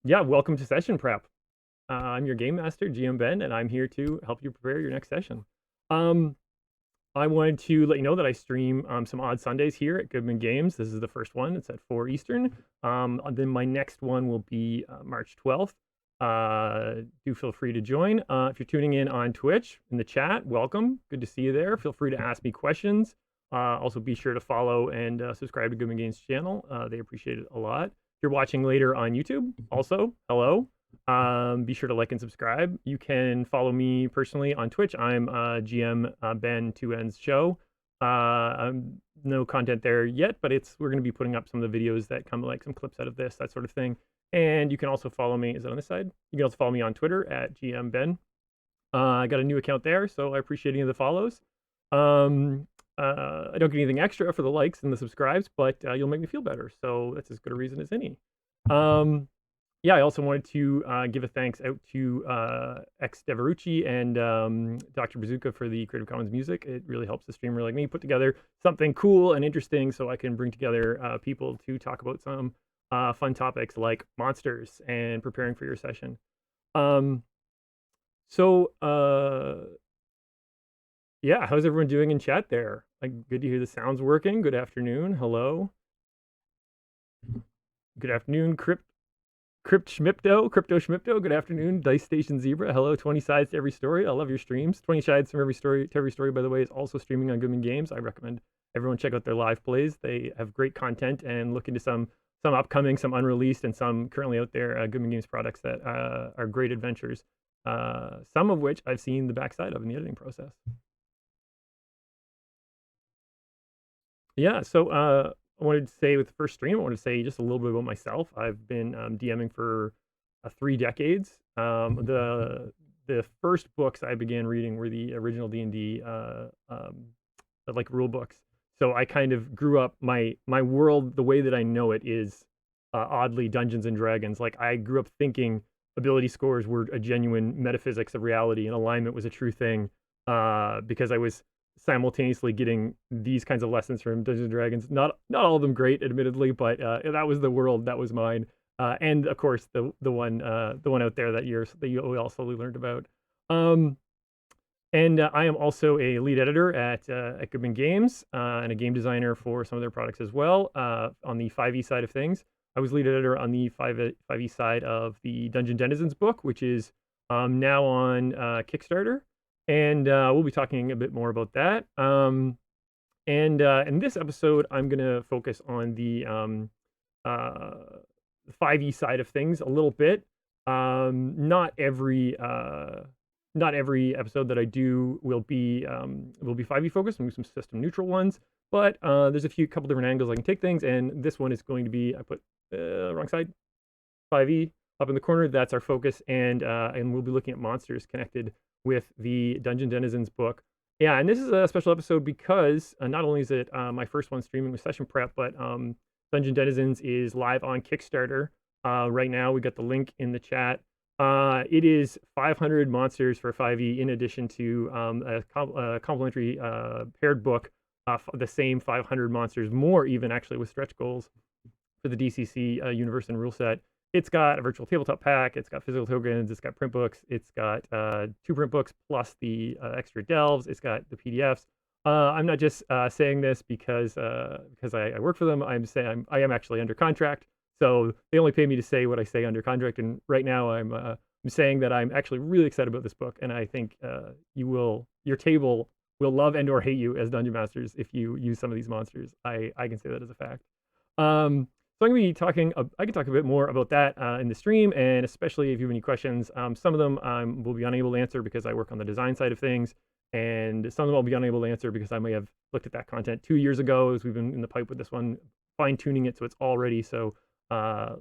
Yeah, welcome to Session Prep. I'm your game master, GM Ben, and I'm here to help you prepare your next session. Um, I wanted to let you know that I stream some odd Sundays here at Goodman Games. This is the first one. It's at 4 Eastern. Then my next one will be March 12th. Do feel free to join. If you're tuning in on Twitch in the chat, welcome. Good to see you there. Feel free to ask me questions. Also, be sure to follow and subscribe to Goodman Games channel. They appreciate it a lot. If you're watching later on YouTube, also, hello. Be sure to like and subscribe. You can follow me personally on Twitch. I'm GM Ben Two Ends Show. No content there yet, but we're going to be putting up some of the videos that come, like some clips out of this, that sort of thing. And you can also follow me. Is it on this side? You can also follow me on Twitter at GM Ben. I got a new account there, so I appreciate any of the follows. I don't get anything extra for the likes and the subscribes, but you'll make me feel better. So that's as good a reason as any. Yeah, I also wanted to give a thanks out to X Deverucci and Dr. Bazooka for the Creative Commons music. It really helps a streamer like me put together something cool and interesting so I can bring together people to talk about some fun topics like monsters and preparing for your session. Um, so, yeah, how's everyone doing in chat there? Like, good to hear the sounds working. Good afternoon. Hello. Good afternoon, Crypto Schmipto, good afternoon. Dice Station Zebra, hello. 20 sides to every story. I love your streams. 20 sides from every story to every story, by the way, is also streaming on Goodman Games. I recommend everyone check out their live plays. They have great content, and look into some upcoming, some unreleased, and some currently out there Goodman Games products that are great adventures. Some of which I've seen the backside of in the editing process. Yeah, so I wanted to say with the first stream, I wanted to say just a little bit about myself. I've been DMing for 3 decades. The first books I began reading were the original D&D like rule books. So I kind of grew up my world. The way that I know it is oddly Dungeons and Dragons. Like, I grew up thinking ability scores were a genuine metaphysics of reality, and alignment was a true thing, because I was simultaneously getting these kinds of lessons from Dungeons and Dragons. Not all of them great, admittedly, but that was the world that was mine. And of course the one out there that we all slowly learned about. Um, and I am also a lead editor at Goodman Games, and a game designer for some of their products as well. On the 5e side of things, I was lead editor on the 5e side of the Dungeon Denizens book, which is now on Kickstarter, and we'll be talking a bit more about that. And in this episode, I'm going to focus on the 5e side of things a little bit. Not every episode that I do will be 5e focused. I'm doing some system neutral ones, but there's a couple different angles I can take things, and this one is going to be, I put wrong side, 5e up in the corner. That's our focus, and we'll be looking at monsters connected with the Dungeon Denizens book. Yeah, and this is a special episode because not only is it my first one streaming with Session Prep, but Dungeon Denizens is live on Kickstarter right now. We got the link in the chat. It is 500 monsters for 5e, in addition to a complimentary paired book, the same 500 monsters, more even actually, with stretch goals for the DCC universe and rule set. It's got a virtual tabletop pack. It's got physical tokens. It's got print books. It's got 2 print books plus the extra delves. It's got the PDFs. I'm not just saying this because I work for them. I'm saying I am actually under contract. So they only pay me to say what I say under contract. And right now I'm saying that I'm actually really excited about this book, and I think your table will love and or hate you as dungeon masters if you use some of these monsters. I can say that as a fact. So I'm going to be talking. I can talk a bit more about that in the stream, and especially if you have any questions. Some of them will be unable to answer because I work on the design side of things, and some of them I'll be unable to answer because I may have looked at that content 2 years ago, as we've been in the pipe with this one, fine tuning it so it's all ready. So, I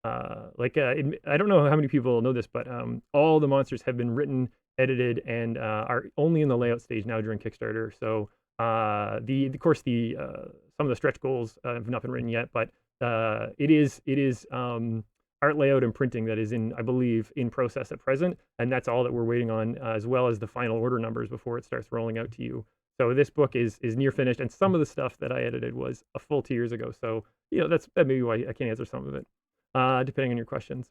don't know how many people know this, but all the monsters have been written, edited, and are only in the layout stage now during Kickstarter. So, of course some of the stretch goals have not been written yet, but it is art layout and printing that is I believe, in process at present, and that's all that we're waiting on, as well as the final order numbers before it starts rolling out to you. So this book is near finished, and some of the stuff that I edited was a full 2 years ago. So that may be why I can't answer some of it, depending on your questions.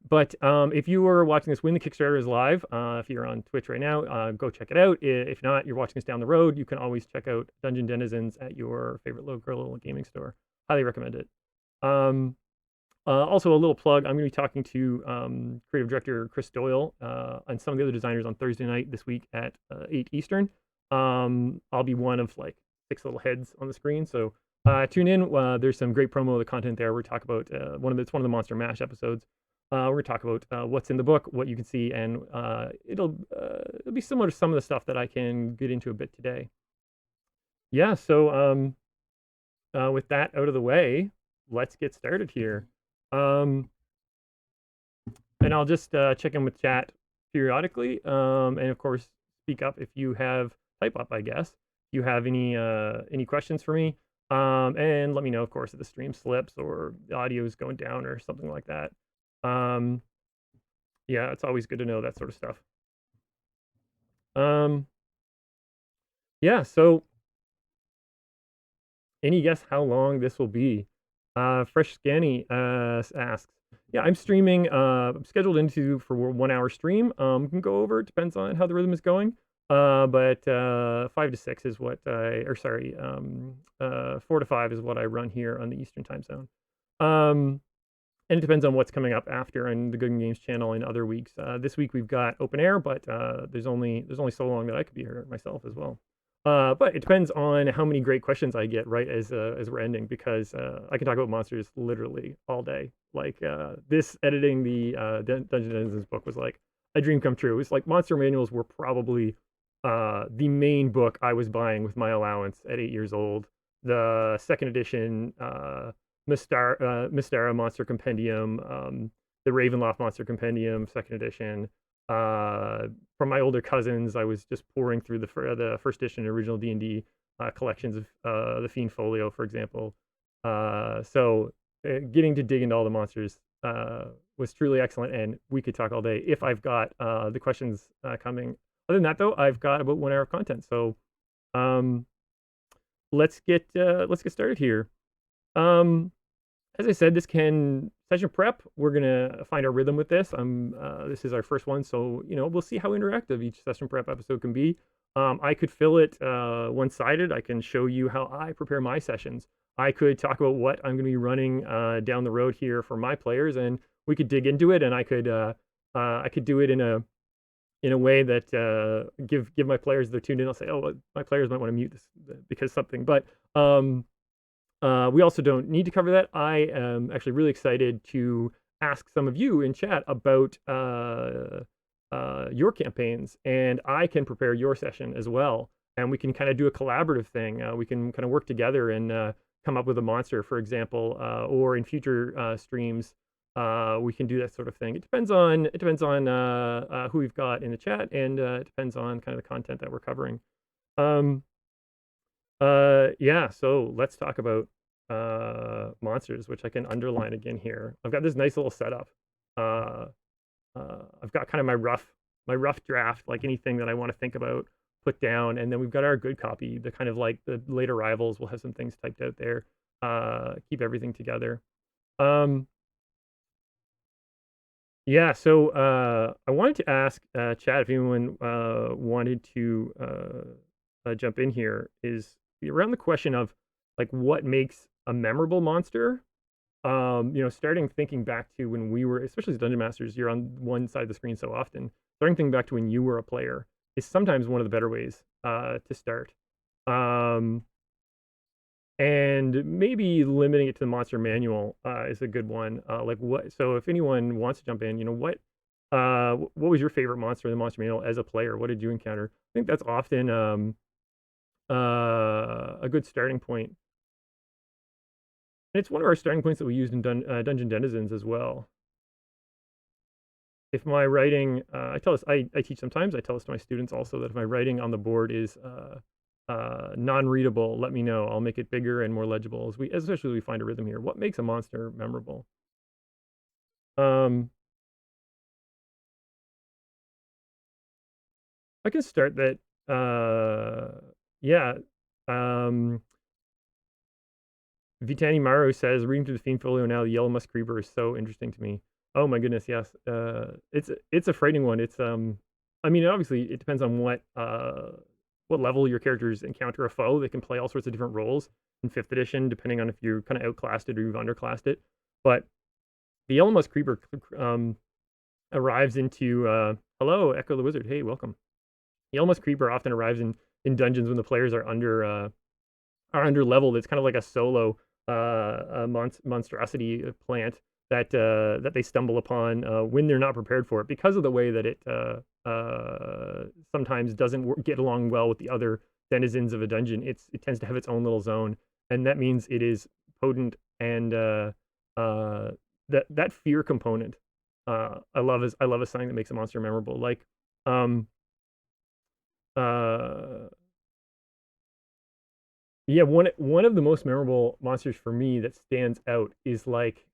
But if you were watching this when the Kickstarter is live, if you're on Twitch right now, go check it out. If not, you're watching this down the road, you can always check out Dungeon Denizens at your favorite local gaming store. Highly recommend it. Um, Also, a little plug, I'm going to be talking to creative director Chris Doyle and some of the other designers on Thursday night this week at 8 Eastern. I'll be one of like 6 little heads on the screen, so tune in. There's some great promo of the content there. We talk about it's one of the Monster Mash episodes. We're going to talk about what's in the book, what you can see, and it'll be similar to some of the stuff that I can get into a bit today. Yeah, so with that out of the way, let's get started here. Um, and I'll just check in with chat periodically, and of course, speak up if you have type up. I guess if you have any questions for me, and let me know, of course, if the stream slips or the audio is going down or something like that. Um, yeah, it's always good to know that sort of stuff. Um, yeah, so any guess how long this will be? Fresh Scanny asks, yeah, I'm streaming. I'm scheduled into for 1 hour stream. We can go over. It depends on how the rhythm is going. But 5 to 6 is what I, or sorry, 4 to 5 is what I run here on the Eastern time zone. And it depends on what's coming up after on the Goodman Games channel in other weeks. This week we've got open air, but there's only so long that I could be here myself as well. But it depends on how many great questions I get right as we're ending, because I can talk about monsters literally all day. Like this editing the Dungeon Denizens book was like a dream come true. It's like monster manuals were probably the main book I was buying with my allowance at 8 years old. The second edition Mystara Monster Compendium, the Ravenloft Monster Compendium, second edition. From my older cousins, I was just pouring through the first edition original D&D collections of the Fiend Folio, for example. So getting to dig into all the monsters was truly excellent, and we could talk all day if I've got the questions coming. Other than that, though, I've got about 1 hour of content. So um, let's get started here. As I said, this can session prep. We're gonna find our rhythm with this. This is our first one, so we'll see how interactive each session prep episode can be. I could fill it one-sided. I can show you how I prepare my sessions. I could talk about what I'm going to be running down the road here for my players, and we could dig into it. And I could do it in a way that give my players they're tuned in. I'll say, oh, well, my players might want to mute this because something, but we also don't need to cover that. I am actually really excited to ask some of you in chat about your campaigns, and I can prepare your session as well. And we can kind of do a collaborative thing. We can kind of work together and come up with a monster, for example, or in future streams, we can do that sort of thing. It depends on who we've got in the chat, and it depends on kind of the content that we're covering. Yeah, so let's talk about monsters, which I can underline again here. I've got this nice little setup. Uh, I've got kind of my rough draft, like anything that I want to think about, put down, and then we've got our good copy, the kind of like the late arrivals. We'll have some things typed out there. Keep everything together. Yeah, so I wanted to ask Chad if anyone wanted to jump in here, is around the question of like what makes a memorable monster. Starting thinking back to when we were, especially as dungeon masters, you're on one side of the screen so often. Starting thinking back to when you were a player is sometimes one of the better ways to start. And maybe limiting it to the monster manual is a good one. Like what? So if anyone wants to jump in, what was your favorite monster in the monster manual as a player? What did you encounter? I think that's often a good starting point. And it's one of our starting points that we used in Dungeon Denizens as well. If my writing, I teach sometimes, I tell this to my students also, that if my writing on the board is non-readable, let me know. I'll make it bigger and more legible especially as we find a rhythm here. What makes a monster memorable? I can start that. Yeah. Vitani Maru says, reading through the Fiend Folio now, the Yellow Musk Creeper is so interesting to me. Oh my goodness, yes. It's a frightening one. I mean, obviously it depends on what level your characters encounter a foe. They can play all sorts of different roles in fifth edition, depending on if you kind of outclassed it or you've underclassed it. But the Yellow Musk Creeper arrives into hello, Echo the Wizard. Hey, welcome. The Yellow Musk Creeper often arrives in dungeons when the players are under leveled. It's kind of like a solo monstrosity plant that they stumble upon when they're not prepared for it because of the way that it sometimes doesn't get along well with the other denizens of a dungeon. It tends to have its own little zone, and that means it is potent and that fear component. I love a sign that makes a monster memorable. Like um uh yeah, one of the most memorable monsters for me that stands out is like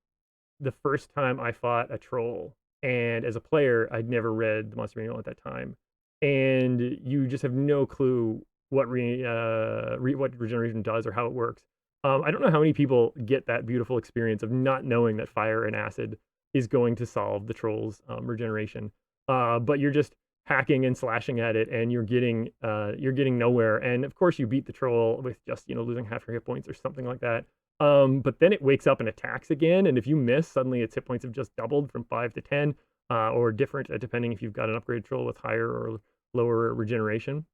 the first time I fought a troll, and as a player, I'd never read the monster manual at that time, and you just have no clue what regeneration does or how it works. I don't know how many people get that beautiful experience of not knowing that fire and acid is going to solve the troll's regeneration, but you're just hacking and slashing at it, and you're getting nowhere. And of course, you beat the troll with just losing half your hit points or something like that. But then it wakes up and attacks again, and if you miss, suddenly its hit points have just doubled from 5 to 10, or different, depending if you've got an upgrade troll with higher or lower regeneration.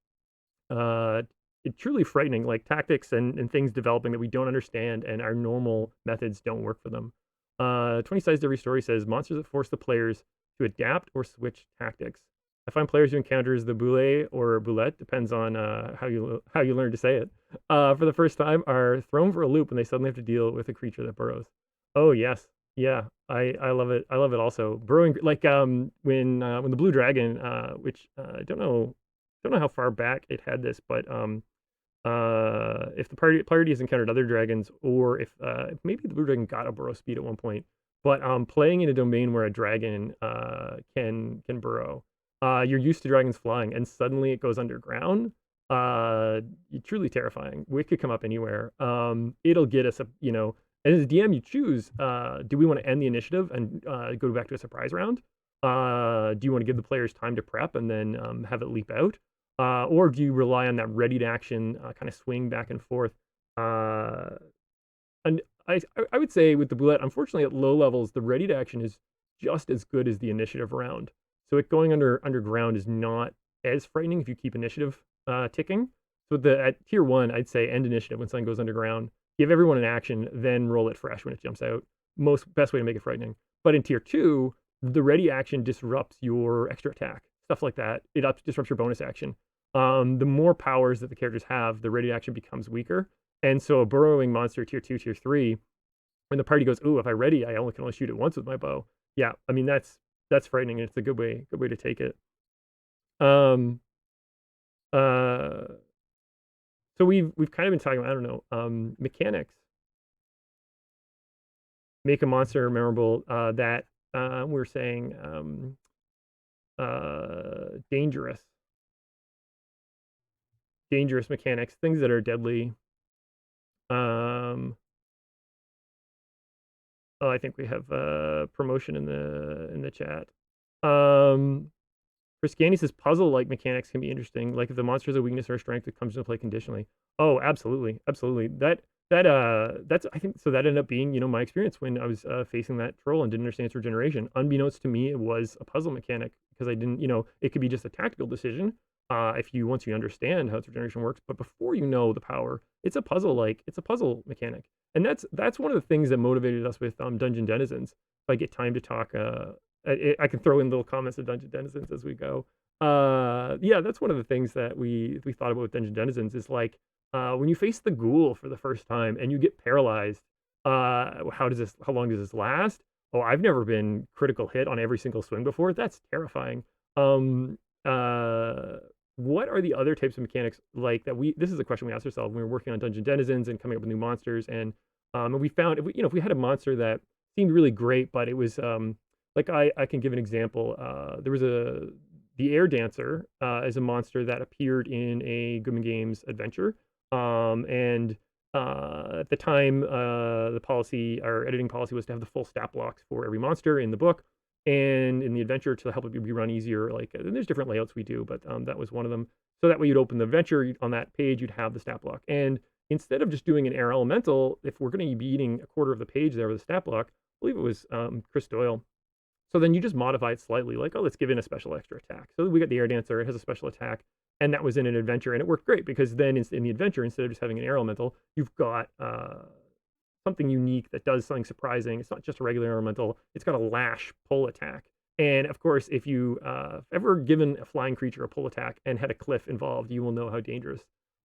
Uh, it's truly frightening, like tactics and things developing that we don't understand, and our normal methods don't work for them. 20 Sides to Every Story says monsters that force the players to adapt or switch tactics. I find players who encounters the boule or boulette, depends on how you learn to say it, for the first time, are thrown for a loop when they suddenly have to deal with a creature that burrows. Oh yes, yeah, I love it. I love it also. Burrowing, like when the blue dragon, which I don't know how far back it had this, but if the party has encountered other dragons, or if maybe the blue dragon got a burrow speed at one point, but playing in a domain where a dragon can burrow, you're used to dragons flying, and suddenly it goes underground. Truly terrifying. It could come up anywhere. It'll get us and as a DM, you choose: do we want to end the initiative and go back to a surprise round? Do you want to give the players time to prep and then have it leap out? Or do you rely on that ready to action kind of swing back and forth? Uh, and I would say with the Boulette, unfortunately, at low levels, the ready to action is just as good as the initiative round. So it going underground is not as frightening if you keep initiative ticking. So at tier 1, I'd say end initiative when something goes underground. Give everyone an action, then roll it fresh when it jumps out. Best way to make it frightening. But in tier 2, the ready action disrupts your extra attack, stuff like that. It disrupts your bonus action. The more powers that the characters have, the ready action becomes weaker. And so a burrowing monster tier 2, tier 3, when the party goes, ooh, if I ready, I can only shoot it once with my bow. Yeah, I mean that's frightening, and it's a good way to take it. Um uh so we've kind of been talking about, I don't know, mechanics make a monster memorable, that we're saying dangerous mechanics, things that are deadly. Um oh, I think we have promotion in the chat. Um Friscani says puzzle-like mechanics can be interesting. Like if the monster has a weakness or a strength, it comes into play conditionally. Oh, absolutely, absolutely. That's I think so. That ended up being my experience when I was facing that troll and didn't understand its regeneration. Unbeknownst to me, it was a puzzle mechanic because I didn't. It could be just a tactical decision. If you once you understand how its regeneration works, but before you know the power, it's a puzzle mechanic, and that's one of the things that motivated us with Dungeon Denizens. If I get time to talk I can throw in little comments of Dungeon Denizens as we go. Yeah, that's one of the things that we thought about with Dungeon Denizens is like when you face the ghoul for the first time and you get paralyzed. How long does this last? Oh, I've never been critical hit on every single swing before. That's terrifying. Um, uh, what are the other types of mechanics like that this is a question we asked ourselves when we were working on Dungeon Denizens and coming up with new monsters, and we found if we had a monster that seemed really great, but it was like I can give an example. There was the Air Dancer as a monster that appeared in a Goodman Games adventure, and at the time, the policy, our editing policy, was to have the full stat blocks for every monster in the book. and in the adventure to help it be run easier. Like, and there's different layouts we do, but that was one of them. So that way you'd open the adventure on that page, you'd have the stat block. And instead of just doing an air elemental, if we're going to be eating a quarter of the page there with a stat block, I believe it was Chris Doyle. So then you just modify it slightly, like, oh, let's give in a special extra attack. So we got the air dancer, it has a special attack, and that was in an adventure, and it worked great because then in the adventure, instead of just having an air elemental, you've got something unique that does something surprising. It's not just a regular elemental, it's got a lash pull attack. And of course, if you ever given a flying creature a pull attack and had a cliff involved, you will know how dangerous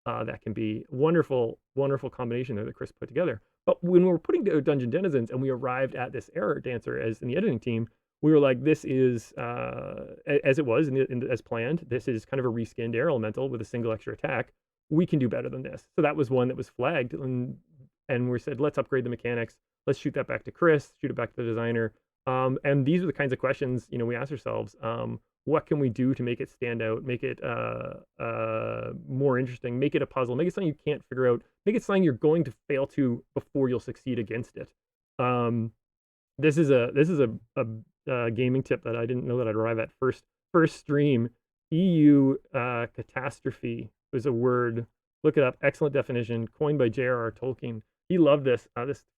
that can be. Wonderful, wonderful combination there that Chris put together. But when we were putting together Dungeon Denizens and we arrived at this air dancer as in the editing team, we were like, this is, as it was, as planned, this is kind of a reskinned air elemental with a single extra attack. We can do better than this. So that was one that was flagged, and we said, let's upgrade the mechanics. Let's shoot that back to Chris, shoot it back to the designer. And these are the kinds of questions, we ask ourselves. What can we do to make it stand out, make it more interesting, make it a puzzle, make it something you can't figure out, make it something you're going to fail to before you'll succeed against it. This is a gaming tip that I didn't know that I'd arrive at first stream. EU catastrophe was a word. Look it up. Excellent definition, coined by J.R.R. Tolkien. He loved this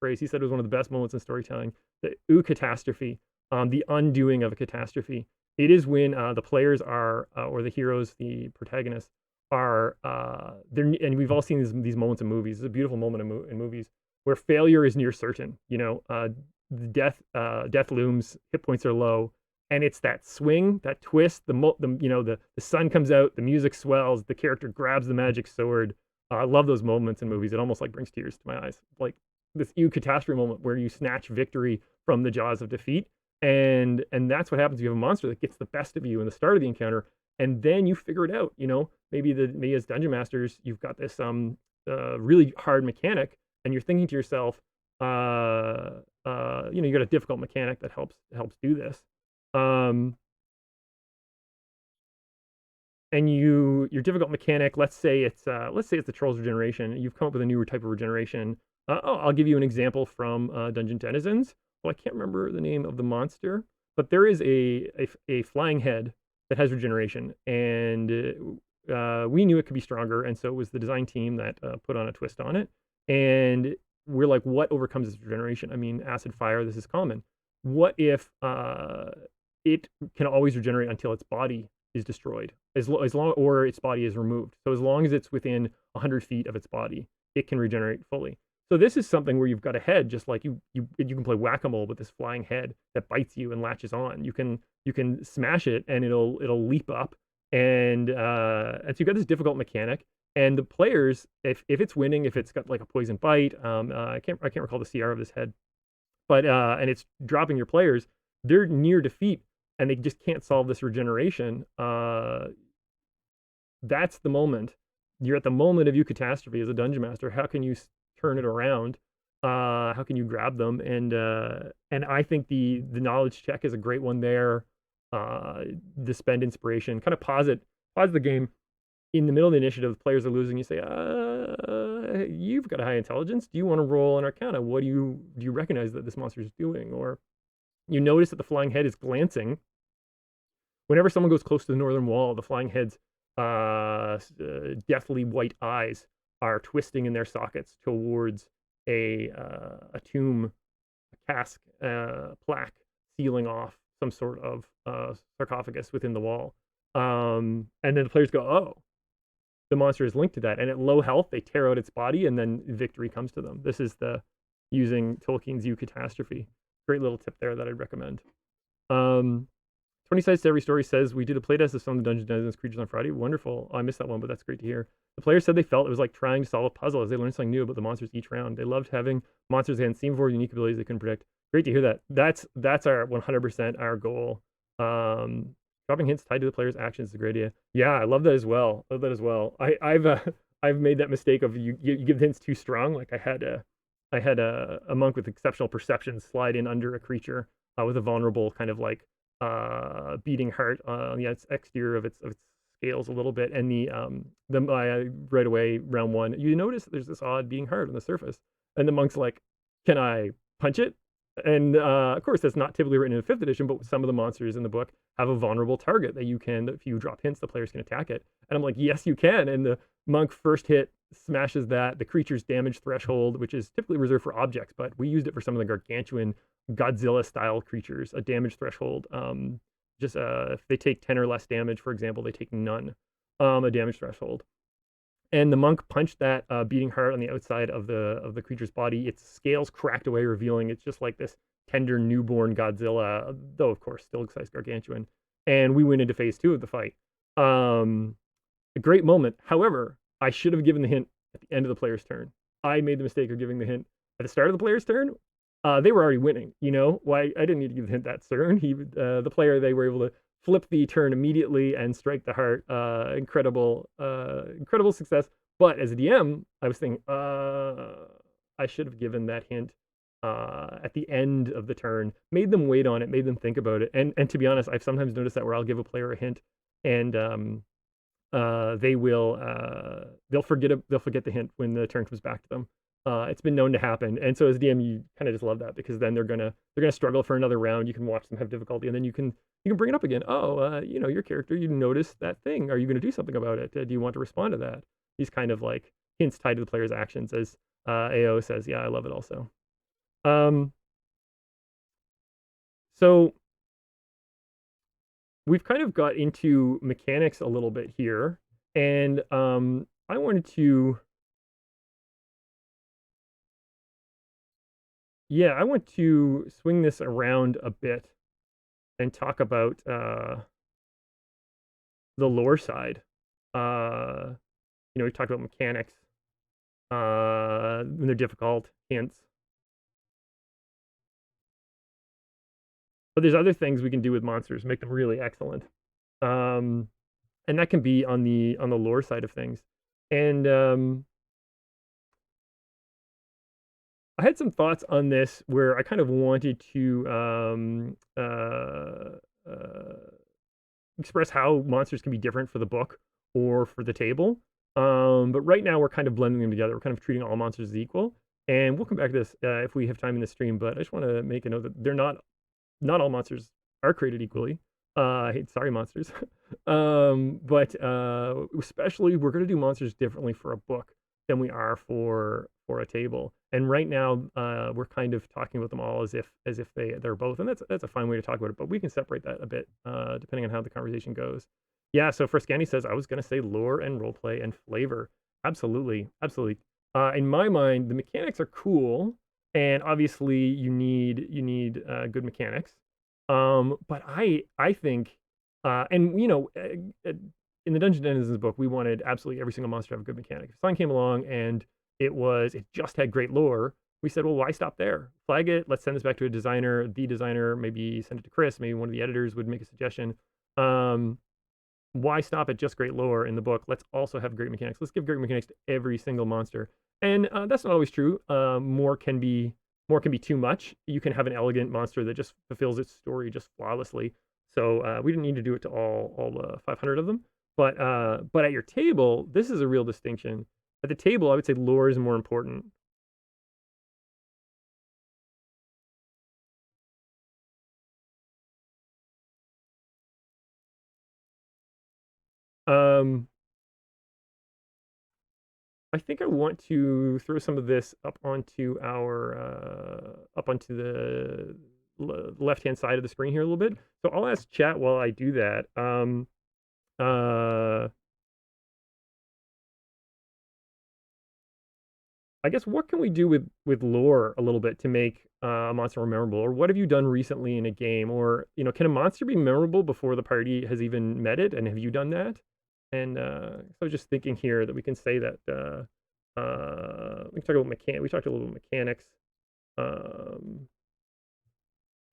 phrase. He said it was one of the best moments in storytelling. The catastrophe, the undoing of a catastrophe. It is when the players are, or the heroes, the protagonists are, and we've all seen these moments in movies. It's a beautiful moment in movies where failure is near certain. Death looms, hit points are low, and it's that swing, that twist. The sun comes out, the music swells, the character grabs the magic sword. I love those moments in movies. It almost like brings tears to my eyes, like this catastrophe moment where you snatch victory from the jaws of defeat. And that's what happens. You have a monster that gets the best of you in the start of the encounter, and then you figure it out. Maybe as dungeon masters, you've got this really hard mechanic, and you're thinking to yourself, you got a difficult mechanic that helps do this. And your difficult mechanic, let's say it's the Trolls regeneration. You've come up with a newer type of regeneration. I'll give you an example from Dungeon Denizens. Well, I can't remember the name of the monster, but there is a flying head that has regeneration, and we knew it could be stronger, and so it was the design team that put on a twist on it. And we're like, what overcomes this regeneration? I mean, acid, fire, this is common. What if it can always regenerate until its body is destroyed, as long or its body is removed? So as long as it's within 100 feet of its body, it can regenerate fully. So this is something where you've got a head, just like you can play whack-a-mole with this flying head that bites you and latches on. You can smash it and it'll leap up, and so you've got this difficult mechanic. And the players, if it's winning, if it's got like a poison bite, I can't recall the CR of this head, but and it's dropping your players, they're near defeat and they just can't solve this regeneration. That's the moment. You're at the moment of catastrophe as a dungeon master. How can you turn it around? How can you grab them? And I think the knowledge check is a great one there. The spend inspiration, kind of pause the game. In the middle of the initiative, the players are losing. You say, you've got a high intelligence. Do you want to roll an Arcana? What do you recognize that this monster is doing? Or you notice that the flying head is glancing. Whenever someone goes close to the northern wall, the flying head's deathly white eyes are twisting in their sockets towards a tomb, a cask, plaque sealing off some sort of sarcophagus within the wall. And then the players go, oh, the monster is linked to that. And at low health, they tear out its body, and then victory comes to them. This is using Tolkien's catastrophe. Great little tip there that I'd recommend. 20 sides to every story says, we did a playtest of some of the Dungeon Denizens creatures on Friday. Wonderful. Oh, I missed that one, but that's great to hear. The players said they felt it was like trying to solve a puzzle as they learned something new about the monsters each round. They loved having monsters they hadn't seen before, unique abilities they couldn't predict. Great to hear that. That's our 100% our goal. Dropping hints tied to the player's actions is a great idea. Yeah, I love that as well. I've made that mistake of you give hints too strong. Like I had a monk with exceptional perception slide in under a creature with a vulnerable kind of like beating heart on the exterior of its scales a little bit, and right away round one, you notice there's this odd beating heart on the surface, and the monk's like, "Can I punch it?" And of course, that's not typically written in a fifth edition, but some of the monsters in the book have a vulnerable target that you can, if you drop hints, the players can attack it. And I'm like, yes, you can. And the monk first hit smashes that. The creature's damage threshold, which is typically reserved for objects, but we used it for some of the gargantuan Godzilla style creatures, a damage threshold. Just if they take 10 or less damage, for example, they take none, a damage threshold. And the monk punched that beating heart on the outside of the creature's body. Its scales cracked away, revealing it's just like this tender newborn Godzilla, though of course still size gargantuan. And we went into phase 2 of the fight. A great moment. However, I should have given the hint at the end of the player's turn. I made the mistake of giving the hint at the start of the player's turn. They were already winning. You know why? I didn't need to give the hint that turn. The player, they were able to flip the turn immediately and strike the heart. Incredible success. But as a DM, I was thinking, I should have given that hint at the end of the turn, made them wait on it, made them think about it. And to be honest, I've sometimes noticed that where I'll give a player a hint and they'll forget the hint when the turn comes back to them. It's been known to happen, and so as DM, you kind of just love that because then they're gonna struggle for another round. You can watch them have difficulty, and then you can bring it up again. Oh, your character, you noticed that thing. Are you going to do something about it? Do you want to respond to that? These kind of like hints tied to the player's actions, as AO says. Yeah, I love it also. So we've kind of got into mechanics a little bit here, and I wanted to, I want to swing this around a bit and talk about the lore side. We talked about mechanics when they're difficult, hints, but there's other things we can do with monsters, make them really excellent. And that can be on the lore side of things. And I had some thoughts on this where I kind of wanted to express how monsters can be different for the book or for the table. But right now we're kind of blending them together. We're kind of treating all monsters as equal. And we'll come back to this if we have time in the stream. But I just want to make a note that they're not all monsters are created equally. I hate sorry monsters. But especially we're going to do monsters differently for a book than we are for a table. And right now we're kind of talking about them all as if they're both, and that's a fine way to talk about it. But we can separate that a bit depending on how the conversation goes. Yeah. So Friscani says I was going to say lore and roleplay and flavor. Absolutely, absolutely. In my mind, the mechanics are cool, and obviously you need good mechanics. But I think, and in the Dungeon Denizens book, we wanted absolutely every single monster to have a good mechanic. If something came along and it just had great lore, we said, well, why stop there? Flag it. Let's send this back to a designer. The designer, maybe send it to Chris. Maybe one of the editors would make a suggestion. Why stop at just great lore in the book? Let's also have great mechanics. Let's give great mechanics to every single monster. And that's not always true. More can be too much. You can have an elegant monster that just fulfills its story just flawlessly. So we didn't need to do it to all 500 of them. But at your table, this is a real distinction. At the table, I would say lore is more important. Um, I think I want to throw some of this up onto the left-hand side of the screen here a little bit. So I'll ask chat while I do that. I guess what can we do with lore a little bit to make a monster more memorable? Or what have you done recently in a game? Or can a monster be memorable before the party has even met it? And have you done that? And so just thinking here that we can say that we can talk about We talked a little bit mechanics. Um,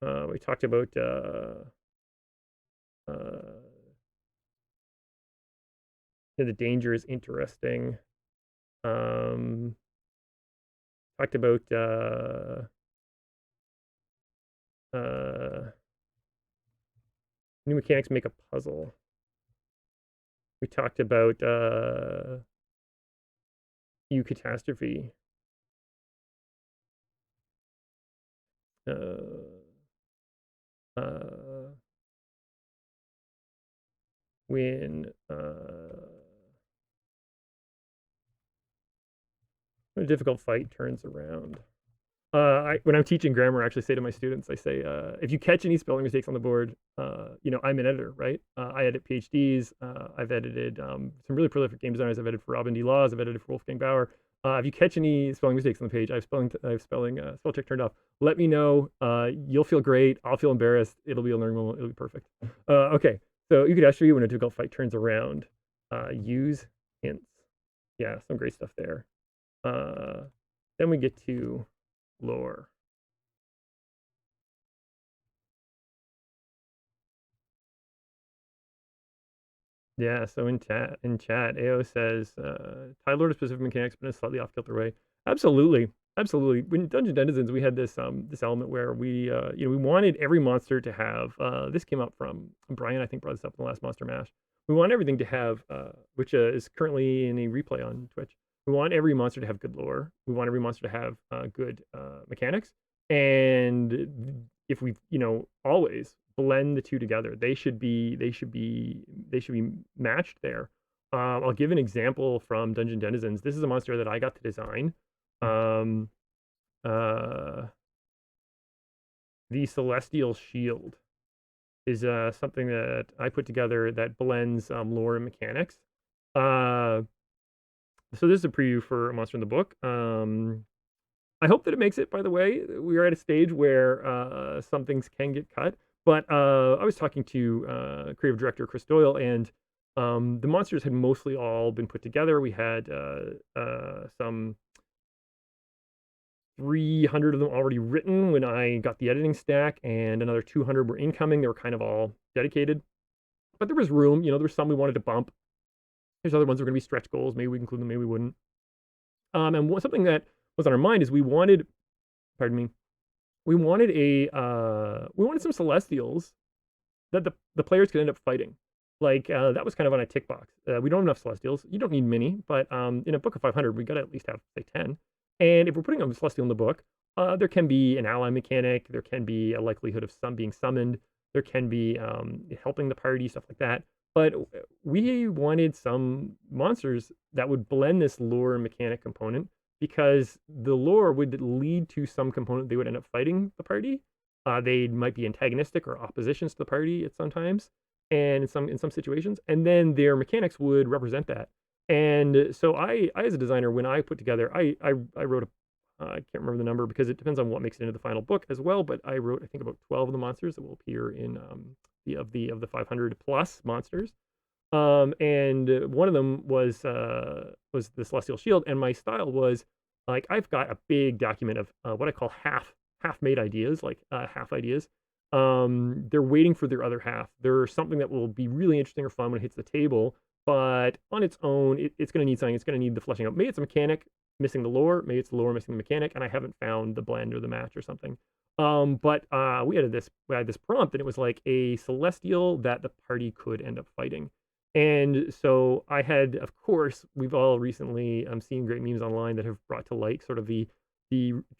we talked about the danger is interesting. Talked about new mechanics make a puzzle. We talked about catastrophe. uh, uh, when a difficult fight turns around. When I'm teaching grammar, I actually say to my students, I say, if you catch any spelling mistakes on the board, I'm an editor, right? I edit PhDs. I've edited some really prolific game designers. I've edited for Robin D. Laws. I've edited for Wolfgang Bauer. If you catch any spelling mistakes on the page, I have spell check turned off. Let me know. You'll feel great. I'll feel embarrassed. It'll be a learning moment. It'll be perfect. Okay, so you could actually, when a difficult fight turns around, use hints. Yeah, some great stuff there. Uh, then we get to lore. Yeah, so in chat, AO says, tie lore to specific mechanics, but in a slightly off kilter way. Absolutely, absolutely. When Dungeon Denizens, we had this element where we wanted every monster to have. This came up from Brian, I think, brought this up in the last Monster Mash. We want everything to have, which is currently in a replay on Twitch. We want every monster to have good lore. We want every monster to have good mechanics. And if we, always blend the two together, they should be matched there. I'll give an example from Dungeon Denizens. This is a monster that I got to design. Um, uh, the Celestial Shield is something that I put together that blends lore and mechanics. Uh, so this is a preview for a monster in the book. I hope that it makes it, by the way. We are at a stage where some things can get cut. But I was talking to creative director Chris Doyle, and the monsters had mostly all been put together. We had some 300 of them already written when I got the editing stack, and another 200 were incoming. They were kind of all dedicated. But there was room. There was some we wanted to bump. There's other ones that were going to be stretch goals. Maybe we include them, maybe we wouldn't. And something that was on our mind is pardon me, we wanted some celestials that the players could end up fighting. Like that was kind of on a tick box. We don't have enough celestials. You don't need many, but in a book of 500, we got to at least have say 10. And if we're putting a celestial in the book, there can be an ally mechanic. There can be a likelihood of some being summoned. There can be helping the party, stuff like that. But we wanted some monsters that would blend this lore and mechanic component, because the lore would lead to some component they would end up fighting the party. They might be antagonistic or oppositions to the party at sometimes, and in some situations, and then their mechanics would represent that. And so I as a designer, when I put together, I wrote I can't remember the number because it depends on what makes it into the final book as well. But I wrote, I think, about 12 of the monsters that will appear in the 500 plus monsters. And one of them was the Celestial Shield, and my style was like, I've got a big document of what I call half made ideas, like half ideas. They're waiting for their other half. They're something that will be really interesting or fun when it hits the table, but on its own, it's going to need something. It's going to need the fleshing out. Maybe it's a mechanic missing the lore. Maybe it's the lore missing the mechanic, and I haven't found the blend or the match or something. But we had this prompt, and it was like a celestial that the party could end up fighting. And so I had, of course, we've all recently seen great memes online that have brought to light sort of the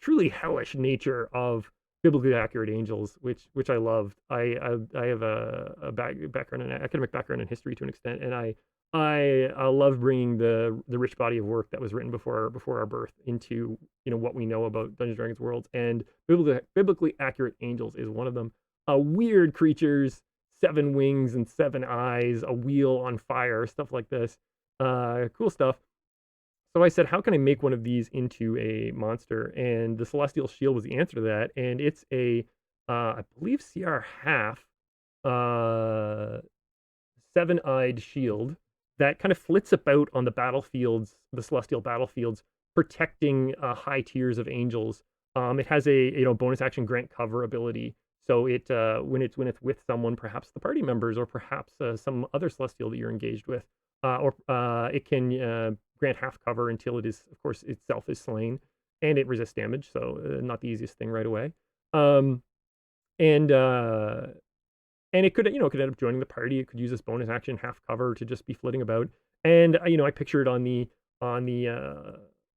truly hellish nature of biblically accurate angels, which I loved. I have background, an academic background in history to an extent, and I love bringing the rich body of work that was written before our birth into what we know about Dungeons and Dragons worlds, and biblically accurate angels is one of them. Weird creatures, 7 wings and 7 eyes, a wheel on fire, stuff like this. Cool stuff. So I said, how can I make one of these into a monster? And the Celestial Shield was the answer to that. And it's I believe, CR half, uh, 7-eyed shield that kind of flits about on the battlefields, the celestial battlefields, protecting high tiers of angels. It has a bonus action grant cover ability. So it when it's with someone, perhaps the party members, or perhaps some other celestial that you're engaged with, or it can grant half cover until it is, of course, itself is slain, and it resists damage. So not the easiest thing right away. Um, and uh, and it could end up joining the party. It could use this bonus action half cover to just be flitting about. And I picture it on the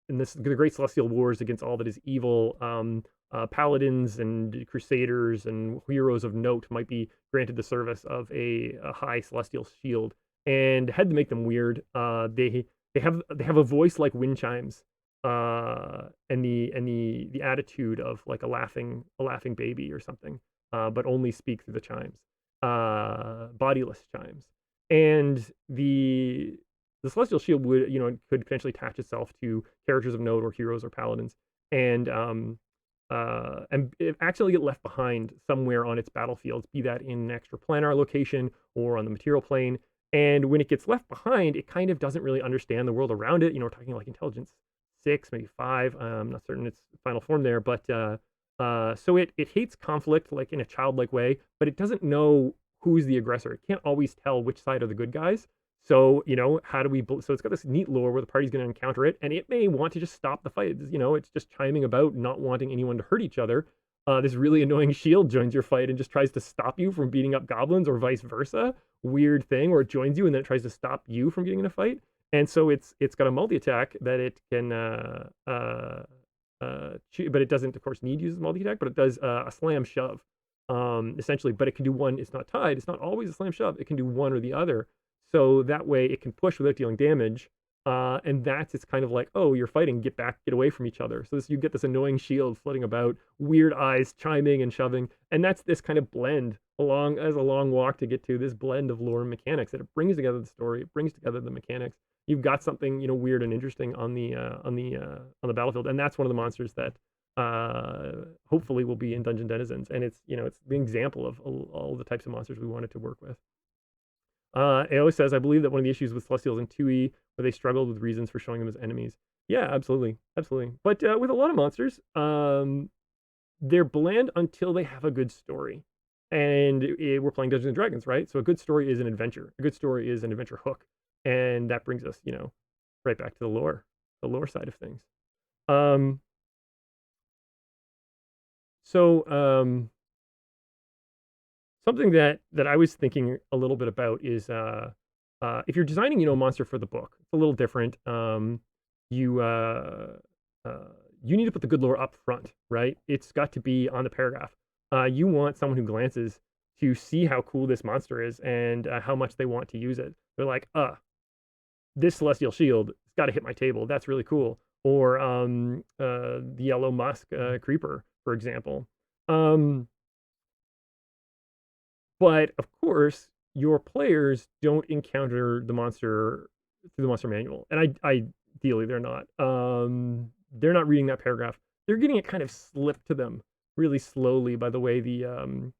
in this the Great Celestial Wars against all that is evil. Paladins and crusaders and heroes of note might be granted the service of a high celestial shield, and had to make them weird. They have a voice like wind chimes, and the attitude of like a laughing baby or something, but only speak through the chimes, bodiless chimes, and the celestial shield would could potentially attach itself to characters of note or heroes or paladins, and it actually get left behind somewhere on its battlefields, be that in an extraplanar location or on the material plane. And when it gets left behind, it kind of doesn't really understand the world around it. We're talking like intelligence 6, maybe 5. I'm not certain its final form there, but so it hates conflict like in a childlike way, but it doesn't know who's the aggressor. It can't always tell which side are the good guys. So, how do we, so it's got this neat lore where the party's going to encounter it, and it may want to just stop the fight. It's just chiming about, not wanting anyone to hurt each other. This really annoying shield joins your fight and just tries to stop you from beating up goblins, or vice versa. Weird thing, or it joins you and then it tries to stop you from getting in a fight. And so it's got a multi-attack that it can, but it doesn't, of course, need to use multi-attack, but it does a slam shove, essentially. But it can do one, it's not tied, it's not always a slam shove, it can do one or the other. So that way it can push without dealing damage. And it's kind of like, oh, you're fighting, get back, get away from each other. So you get this annoying shield floating about, weird eyes chiming and shoving. And that's this kind of blend, as a long walk to get to this blend of lore and mechanics, that it brings together the story, it brings together the mechanics. You've got something, weird and interesting on the battlefield. And that's one of the monsters that hopefully will be in Dungeon Denizens. And it's the example of all the types of monsters we wanted to work with. It always says, I believe that one of the issues with Celestials in 2E, where they struggled with reasons for showing them as enemies. Yeah, absolutely. Absolutely. But with a lot of monsters, they're bland until they have a good story. And we're playing Dungeons and Dragons, right? So a good story is an adventure. A good story is an adventure hook. And that brings us, right back to the lore side of things. Something that I was thinking a little bit about is if you're designing, a monster for the book, it's a little different. You need to put the good lore up front, right? It's got to be on the paragraph. You want someone who glances to see how cool this monster is and how much they want to use it. They're like, this celestial shield, it's got to hit my table. That's really cool. Or the yellow musk creeper, for example. But of course, your players don't encounter the monster through the monster manual, and ideally they're not. They're not reading that paragraph. They're getting it kind of slipped to them really slowly by the way the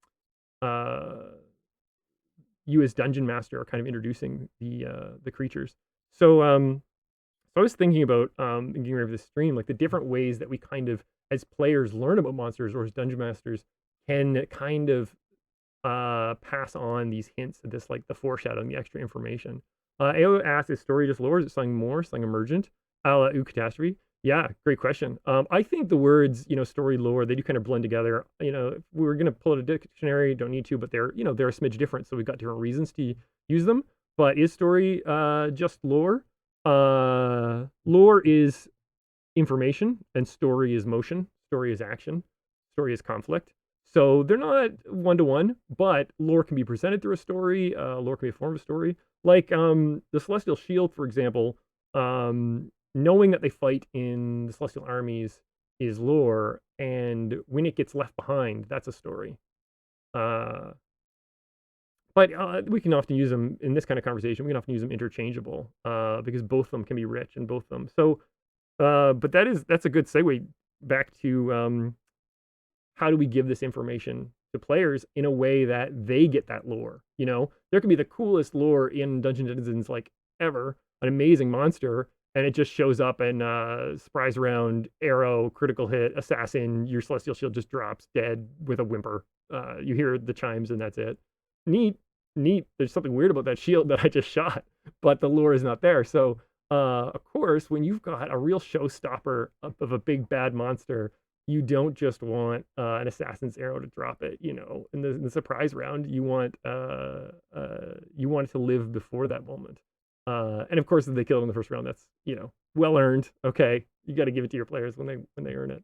you as dungeon master are kind of introducing the creatures. So I was thinking about getting ready for this stream, like the different ways that we kind of, as players, learn about monsters, or as dungeon masters, can kind of pass on these hints, this like the foreshadowing, the extra information. AO asks, is story just lore? Is it something more, something emergent? Catastrophe. Yeah, great question. I think the words, story, lore, they do kind of blend together. If we were going to pull out a dictionary, don't need to, but they're a smidge different, so we've got different reasons to use them. But is story just lore? Lore is information, and story is motion. Story is action. Story is conflict. So they're not one-to-one, but lore can be presented through a story. Lore can be a form of a story. Like the Celestial Shield, for example, knowing that they fight in the Celestial armies is lore, and when it gets left behind, that's a story. But we can often use them in this kind of conversation. We can often use them interchangeable because both of them can be rich, and both of them. So, but that's a good segue back to how do we give this information to players in a way that they get that lore? There can be the coolest lore in Dungeon Denizens like ever, an amazing monster, and it just shows up and surprise round, arrow, critical hit, assassin, your Celestial Shield just drops dead with a whimper. You hear the chimes and that's it. Neat. There's something weird about that shield that I just shot, but the lore is not there. So, of course, when you've got a real showstopper of a big bad monster, you don't just want an assassin's arrow to drop it. In the surprise round, you want it to live before that moment. And of course, if they kill it in the first round, that's well earned. Okay, you got to give it to your players when they earn it.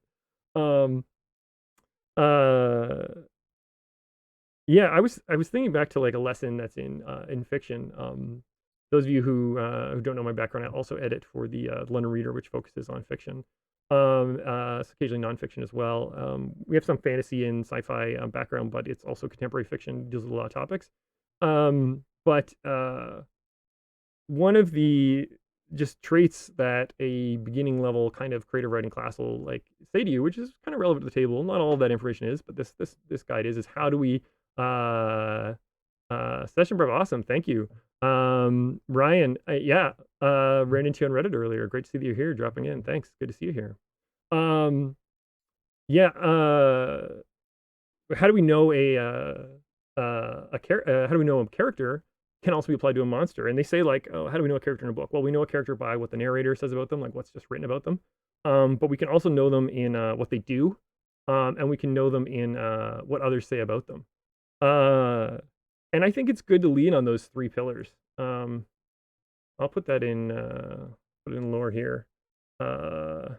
Um, uh, yeah, I was thinking back to like a lesson that's in fiction. Those of you who don't know my background, I also edit for the London Reader, which focuses on fiction. Occasionally nonfiction as well. We have some fantasy and sci-fi background, but it's also contemporary fiction. Deals with a lot of topics. But one of the just traits that a beginning level kind of creative writing class will like say to you, which is kind of relevant to the table. Not all of that information is, but this guide is how do we session prep, awesome, thank you. Ryan, yeah, ran into you on Reddit earlier. Great to see that you're here, dropping in. Thanks, good to see you here. Yeah, how do we know how do we know a character can also be applied to a monster? And they say like, oh, how do we know a character in a book? Well, we know a character by what the narrator says about them, like what's just written about them. But we can also know them in what they do, and we can know them in what others say about them. Uh, and I think it's good to lean on those three pillars. I'll put it in lore here. Uh,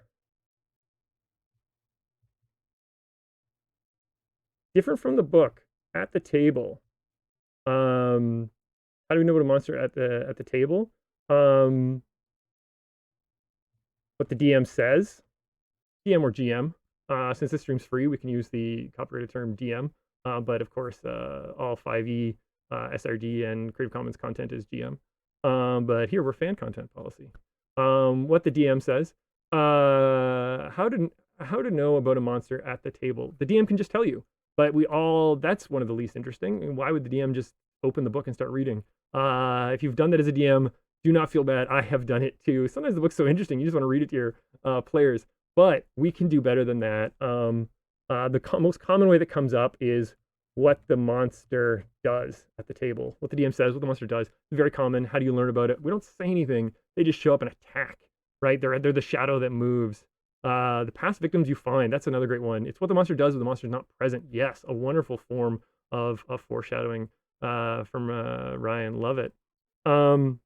Different from the book at the table. How do we know what a monster at the table? Um, what the DM says, DM or GM. Since this stream's free, we can use the copyrighted term DM. But of course, all 5e, SRD, and Creative Commons content is GM. But here we're fan content policy. What the DM says. How to know about a monster at the table? The DM can just tell you. But that's one of the least interesting. Why would the DM just open the book and start reading? If you've done that as a DM, do not feel bad. I have done it too. Sometimes the book's so interesting, you just want to read it to your players. But we can do better than that. The most common way that comes up is what the monster does at the table. What the DM says, what the monster does. Very common. How do you learn about it? We don't say anything. They just show up and attack, right? They're the shadow that moves. The past victims you find, that's another great one. It's what the monster does when the monster's not present. Yes, a wonderful form of foreshadowing from Ryan. Love it. Um,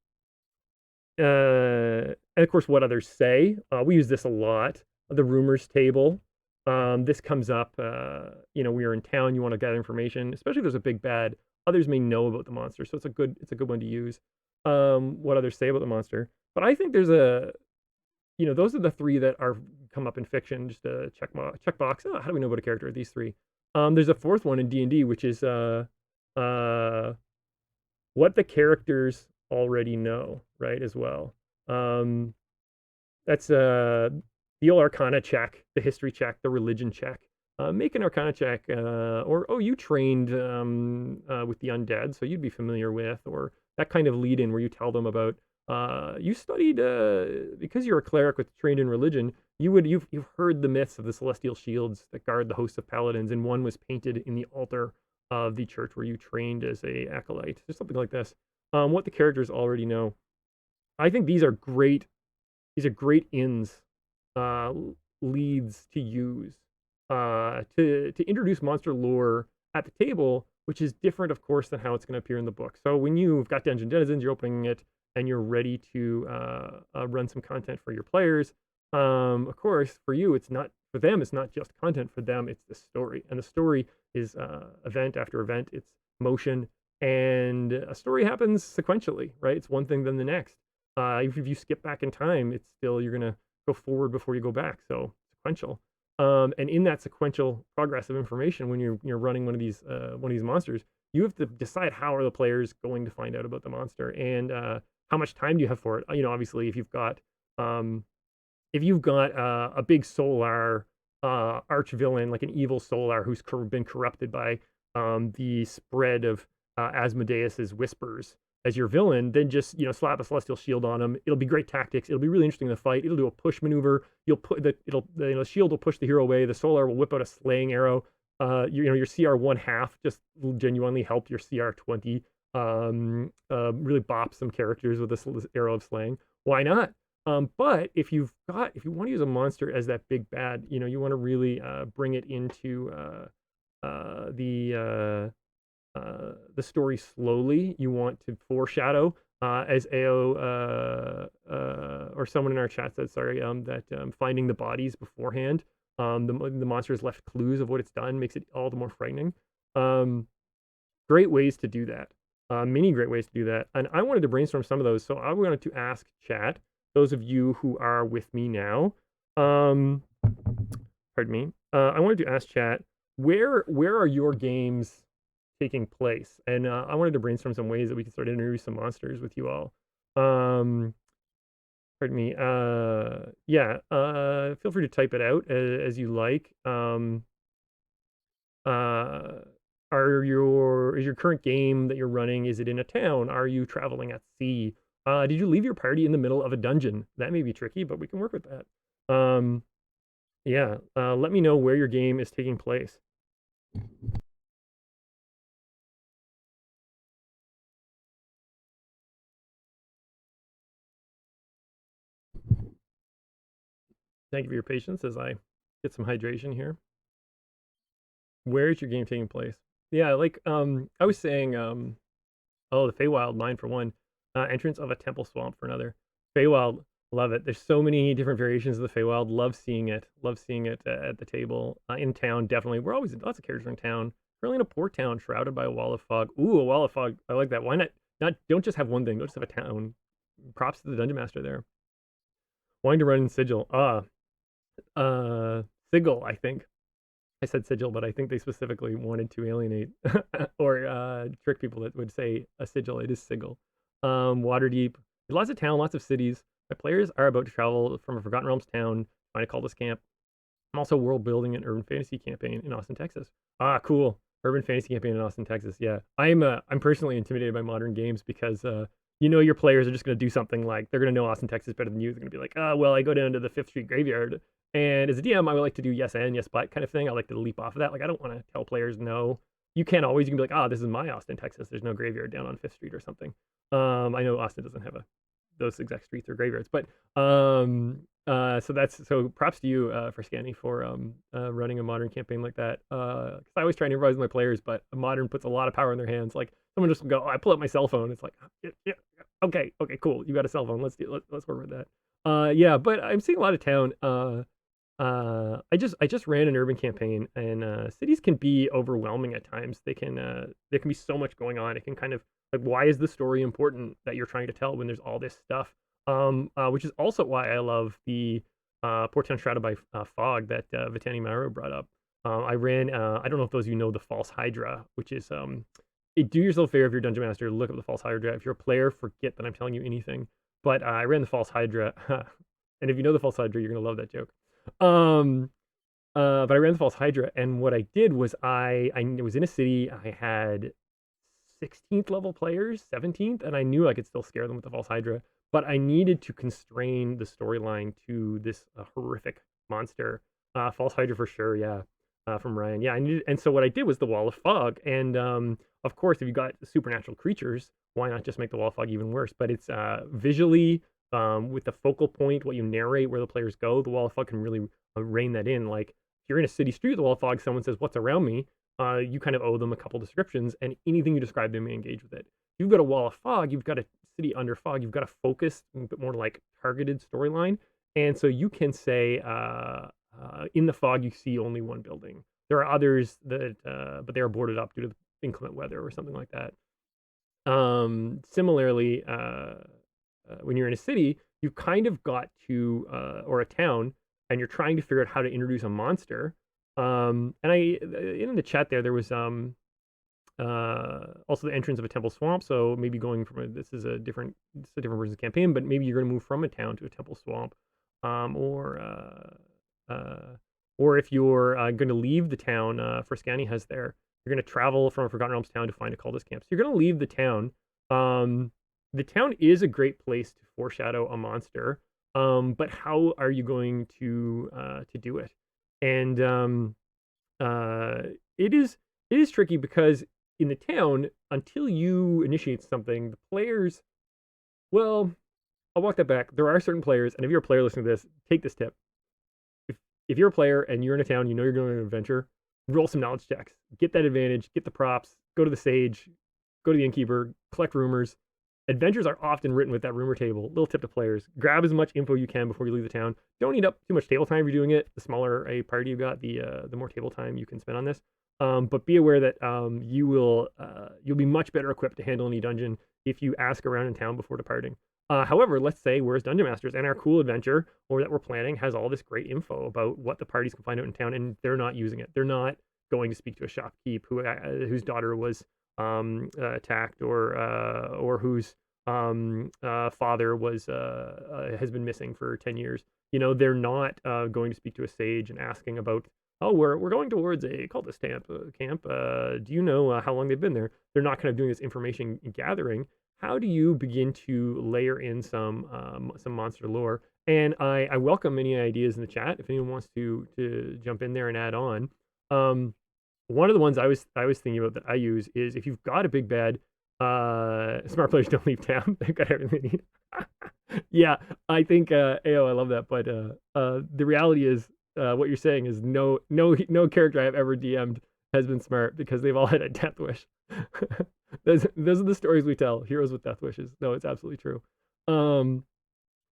and of course, what others say. We use this a lot. The rumors table. This comes up. We are in town. You want to gather information, especially if there's a big bad. Others may know about the monster, so it's a good one to use. What others say about the monster. But I think those are the three that are come up in fiction. Just a check box. Oh, how do we know about a character? These three. There's a fourth one in D&D, which is uh, what the characters already know, right? As well. That's the old Arcana check, the history check, the religion check. Make an Arcana check, you trained with the undead, so you'd be familiar with, or that kind of lead in where you tell them about you studied because you're a cleric with trained in religion. You've heard the myths of the celestial shields that guard the hosts of paladins, and one was painted in the altar of the church where you trained as a acolyte, or something like this. What the characters already know. I think these are great. These are great ins, uh, leads to use to introduce monster lore at the table, which is different, of course, than how it's going to appear in the book. So when you've got Dungeon Denizens, you're opening it and you're ready to run some content for your players. Of course, for you, it's not for them. It's not just content for them. It's the story, and the story is event after event. It's motion, and a story happens sequentially, right? It's one thing then the next. If you skip back in time, it's still you're gonna go forward before you go back. So sequential. And in that sequential progress of information, when you're running one of these monsters, you have to decide how are the players going to find out about the monster, and how much time do you have for it. Obviously, if you've got a big solar arch villain, like an evil solar who's been corrupted by the spread of Asmodeus's whispers as your villain, then just slap a celestial shield on him. It'll be great tactics. It'll be really interesting in the fight. It'll do a push maneuver. The shield will push the hero away. The solar will whip out a slaying arrow. Your CR 1/2 just genuinely helped your CR 20 really bop some characters with this arrow of slaying. Why not? But if you want to use a monster as that big bad, you want to really bring it into the story slowly. You want to foreshadow. as AO or someone in our chat said, sorry, that finding the bodies beforehand, the monster has left clues of what it's done, makes it all the more frightening. Um, Great ways to do that. Many great ways to do that. And I wanted to brainstorm some of those. So I wanted to ask chat, those of you who are with me now, um, pardon me. I wanted to ask chat, where are your games taking place? And I wanted to brainstorm some ways that we can start to introduce some monsters with you all. Um, Pardon me. Yeah. Feel free to type it out as you like. Uh, is your current game that you're running, is it in a town? Are you traveling at sea? Did you leave your party in the middle of a dungeon? That may be tricky, but we can work with that. Yeah. Let me know where your game is taking place. Thank you for your patience as I get some hydration here. Where is your game taking place? Yeah, like I was saying, oh, the Feywild, mine for one. Entrance of a temple swamp for another. Feywild, love it. There's so many different variations of the Feywild. Love seeing it. Love seeing it at the table. In town, definitely. We're always lots of characters in town. Currently in a port town shrouded by a wall of fog. Ooh, a wall of fog. I like that. Why not don't just have one thing. Don't just have a town. Props to the dungeon master there. Wanting to run in sigil. Sigil, I think. I said sigil, but I think they specifically wanted to alienate or trick people that would say a sigil. It is sigil. Waterdeep. There's lots of town, lots of cities. My players are about to travel from a Forgotten Realms town, find a cultist camp. I'm also world building an urban fantasy campaign in Austin, Texas. Ah, cool. Urban fantasy campaign in Austin, Texas. Yeah, I'm personally intimidated by modern games because your players are just going to do something like they're going to know Austin, Texas better than you. They're going to be like, well, I go down to the Fifth Street Graveyard, and as a DM, I would like to do yes and yes but kind of thing. I like to leap off of that. Like I don't want to tell players no. You can't always. You can be like, this is my Austin, Texas. There's no graveyard down on Fifth Street or something. I know Austin doesn't have those exact streets or graveyards, but so props to you for Scanny for running a modern campaign like that. Because I always try and improvise with my players, but a modern puts a lot of power in their hands. Like someone just go, I pull up my cell phone. It's like, yeah, okay, cool. You got a cell phone. Let's work with that. Yeah, but I'm seeing a lot of town. I just ran an urban campaign, and cities can be overwhelming at times. There can be so much going on. It can kind of like, why is the story important that you're trying to tell when there's all this stuff? Which is also why I love the Port Town Shrouded by Fog that Vitani Mauro brought up. I ran. I don't know if those of you know the False Hydra, which is do yourself a favor if you're a Dungeon Master, look up the False Hydra. If you're a player, forget that I'm telling you anything. But I ran the False Hydra, and if you know the False Hydra, you're gonna love that joke. But I ran the False Hydra, and what I did was I was in a city. I had 16th level players, 17th, and I knew I could still scare them with the False Hydra, but I needed to constrain the storyline to this horrific monster. False Hydra for sure, yeah. From Ryan, yeah. And so what I did was the Wall of Fog, and of course, if you got supernatural creatures, why not just make the Wall of Fog even worse? But it's visually with the focal point, what you narrate, where the players go, the Wall of Fog can really rein that in. Like if you're in a city street with the Wall of Fog, someone says, "What's around me?" You kind of owe them a couple descriptions, and anything you describe, they may engage with it. If you've got a wall of fog, you've got a city under fog, you've got a focused, a bit more like targeted storyline, and so you can say, in the fog, you see only one building. There are others that, but they are boarded up due to the inclement weather or something like that. Similarly, when you're in a city, you've kind of got to, or a town, and you're trying to figure out how to introduce a monster. And in the chat there was also the entrance of a temple swamp. So maybe going from this is a different person's campaign, but maybe you're going to move from a town to a temple swamp, or if you're going to leave the town, for Scanny has there, you're going to travel from a Forgotten Realms town to find a cultist camp. So you're going to leave the town. The town is a great place to foreshadow a monster, but how are you going to do it? And it is tricky because in the town, until you initiate something, the players, well, I'll walk that back. There are certain players, and if you're a player listening to this, take this tip. If you're a player and you're in a town, you know you're going on an adventure, roll some knowledge checks, get that advantage, get the props, go to the sage, go to the innkeeper, collect rumors, Adventures are often written with that rumor table. Little tip to players: grab as much info you can before you leave the town. Don't eat up too much table time if you're doing it. The smaller a party you got, the more table time you can spend on this. But be aware that you'll be much better equipped to handle any dungeon if you ask around in town before departing. However, let's say we're as dungeon masters and our cool adventure or that we're planning has all this great info about what the parties can find out in town, and they're not using it. They're not going to speak to a shopkeep whose daughter was attacked or whose father was has been missing for 10 years. They're not going to speak to a sage and asking about, oh, we're going towards a cultist camp. Do you know how long they've been there? They're not kind of doing this information gathering. How do you begin to layer in some monster lore? And I welcome any ideas in the chat if anyone wants to jump in there and add on. One of the ones I was thinking about that I use is if you've got a big bad, smart players don't leave town. They've got everything they need. Yeah, I think AO, I love that. But the reality is, what you're saying is no character I've ever DM'd has been smart because they've all had a death wish. those are the stories we tell. Heroes with death wishes. No, it's absolutely true.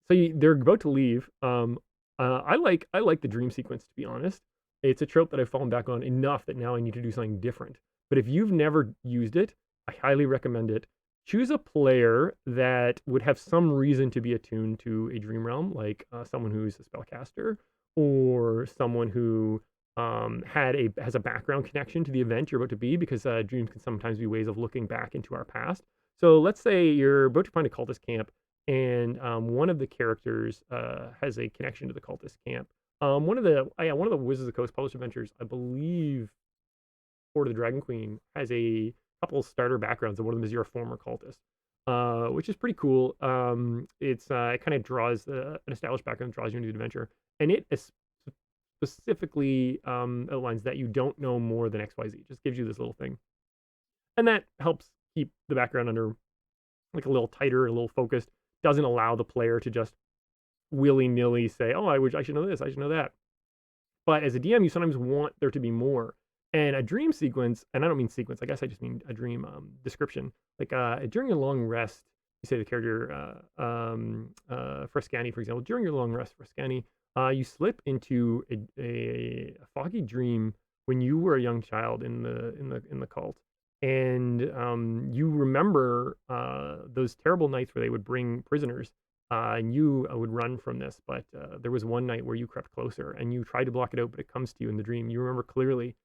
They're about to leave. I like the dream sequence, to be honest. It's a trope that I've fallen back on enough that now I need to do something different. But if you've never used it, I highly recommend it. Choose a player that would have some reason to be attuned to a dream realm, like someone who's a spellcaster or someone who has a background connection to the event you're about to be, because dreams can sometimes be ways of looking back into our past. So let's say you're about to find a cultist camp, and one of the characters has a connection to the cultist camp. One of the Wizards of the Coast published adventures, I believe, Court of the Dragon Queen, has a couple starter backgrounds, and one of them is you're a former cultist, which is pretty cool. It kind of draws an established background, draws you into the adventure, and it is specifically outlines that you don't know more than XYZ. Just gives you this little thing, and that helps keep the background under like a little tighter, a little focused. Doesn't allow the player to just willy-nilly say, oh, I should know this, I should know that. But as a DM, you sometimes want there to be more. And a dream sequence, and I don't mean sequence, I guess I just mean a dream description. Like during a long rest, you say the character Frascani, for example, during your long rest, Frascani, you slip into a foggy dream when you were a young child in the cult, and you remember those terrible nights where they would bring prisoners. And you would run from this, but there was one night where you crept closer and you tried to block it out, but it comes to you in the dream. You remember clearly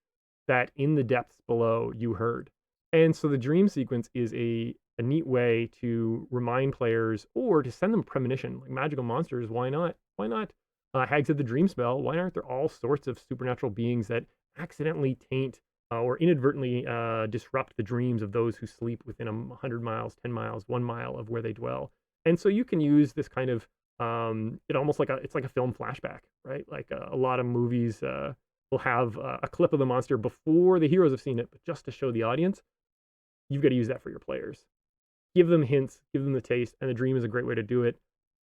that in the depths below you heard. And so the dream sequence is a neat way to remind players or to send them premonition, like magical monsters. Why not? Why not? Hags of the Dream Spell. Why aren't there all sorts of supernatural beings that accidentally taint or inadvertently disrupt the dreams of those who sleep within 100 miles, 10 miles, 1 mile of where they dwell? And so you can use this kind of it's like a film flashback, right? Like a lot of movies will have a clip of the monster before the heroes have seen it, but just to show the audience, you've got to use that for your players. Give them hints, give them the taste, and the dream is a great way to do it.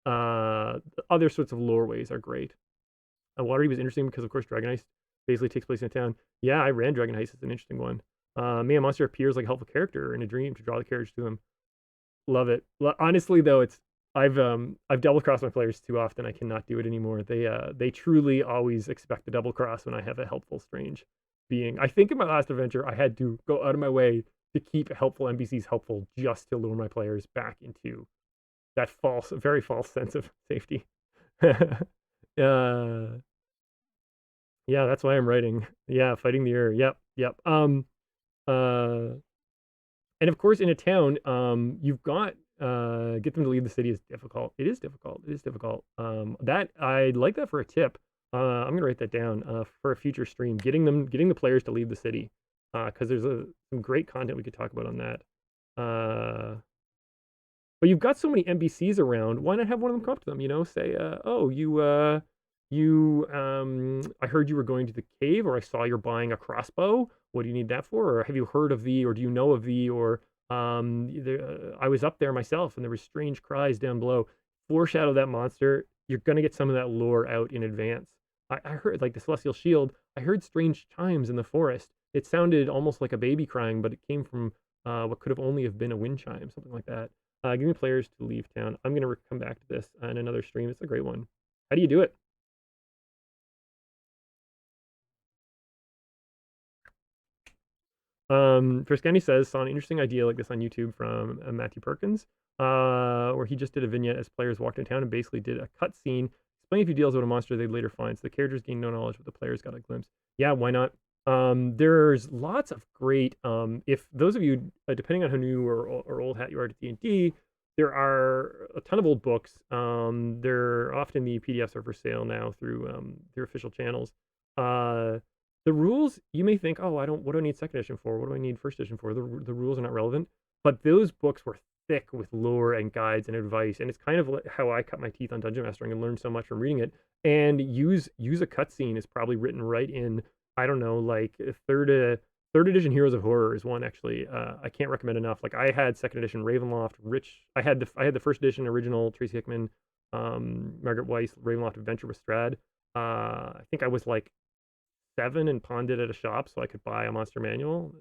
Other sorts of lore ways are great. Waterdeep was interesting because, of course, Dragon Heist basically takes place in a town. Yeah, I ran Dragon Heist. It's an interesting one. May a monster appears like a helpful character in a dream to draw the carriage to them. Love it. Honestly, though, I've double crossed my players too often. I cannot do it anymore. They truly always expect the double cross when I have a helpful strange being. I think in my last adventure I had to go out of my way to keep helpful NPCs helpful just to lure my players back into that very false sense of safety. Yeah, that's why I'm writing. Yeah, fighting the error. Yep. And of course, in a town, you've got get them to leave the city is difficult. It is difficult. That I'd like that for a tip. I'm gonna write that down for a future stream. Getting the players to leave the city, because there's some great content we could talk about on that. But you've got so many NPCs around. Why not have one of them come up to them? Say, oh, I heard you were going to the cave, or I saw you're buying a crossbow. What do you need that for? Or have you heard of or do you know of or I was up there myself and there were strange cries down below. Foreshadow that monster. You're going to get some of that lore out in advance. I heard, like the Celestial Shield, I heard strange chimes in the forest. It sounded almost like a baby crying, but it came from what could have only have been a wind chime, something like that. Getting players to leave town. I'm gonna come back to this in another stream. It's a great one. How do you do it? Triscani says, saw an interesting idea like this on YouTube from Matthew Perkins, where he just did a vignette as players walked in town and basically did a cut scene explaining a few deals about a monster they'd later find. So the characters gained no knowledge, but the players got a glimpse. Yeah, why not? There's lots of great. If those of you, depending on how new or old hat you are to D&D, there are a ton of old books. They're often the PDFs are for sale now through their official channels. The rules, you may think, oh, what do I need second edition for? What do I need first edition for? The rules are not relevant. But those books were thick with lore and guides and advice. And it's kind of how I cut my teeth on dungeon mastering and learned so much from reading it. And use a cutscene is probably written right in, I don't know, like third edition Heroes of Horror is one actually. I can't recommend enough. Like I had second edition Ravenloft, I had the first edition original Tracy Hickman, Margaret Weiss, Ravenloft Adventure with Strad. I think I was like 7 and pawned it at a shop so I could buy a monster manual.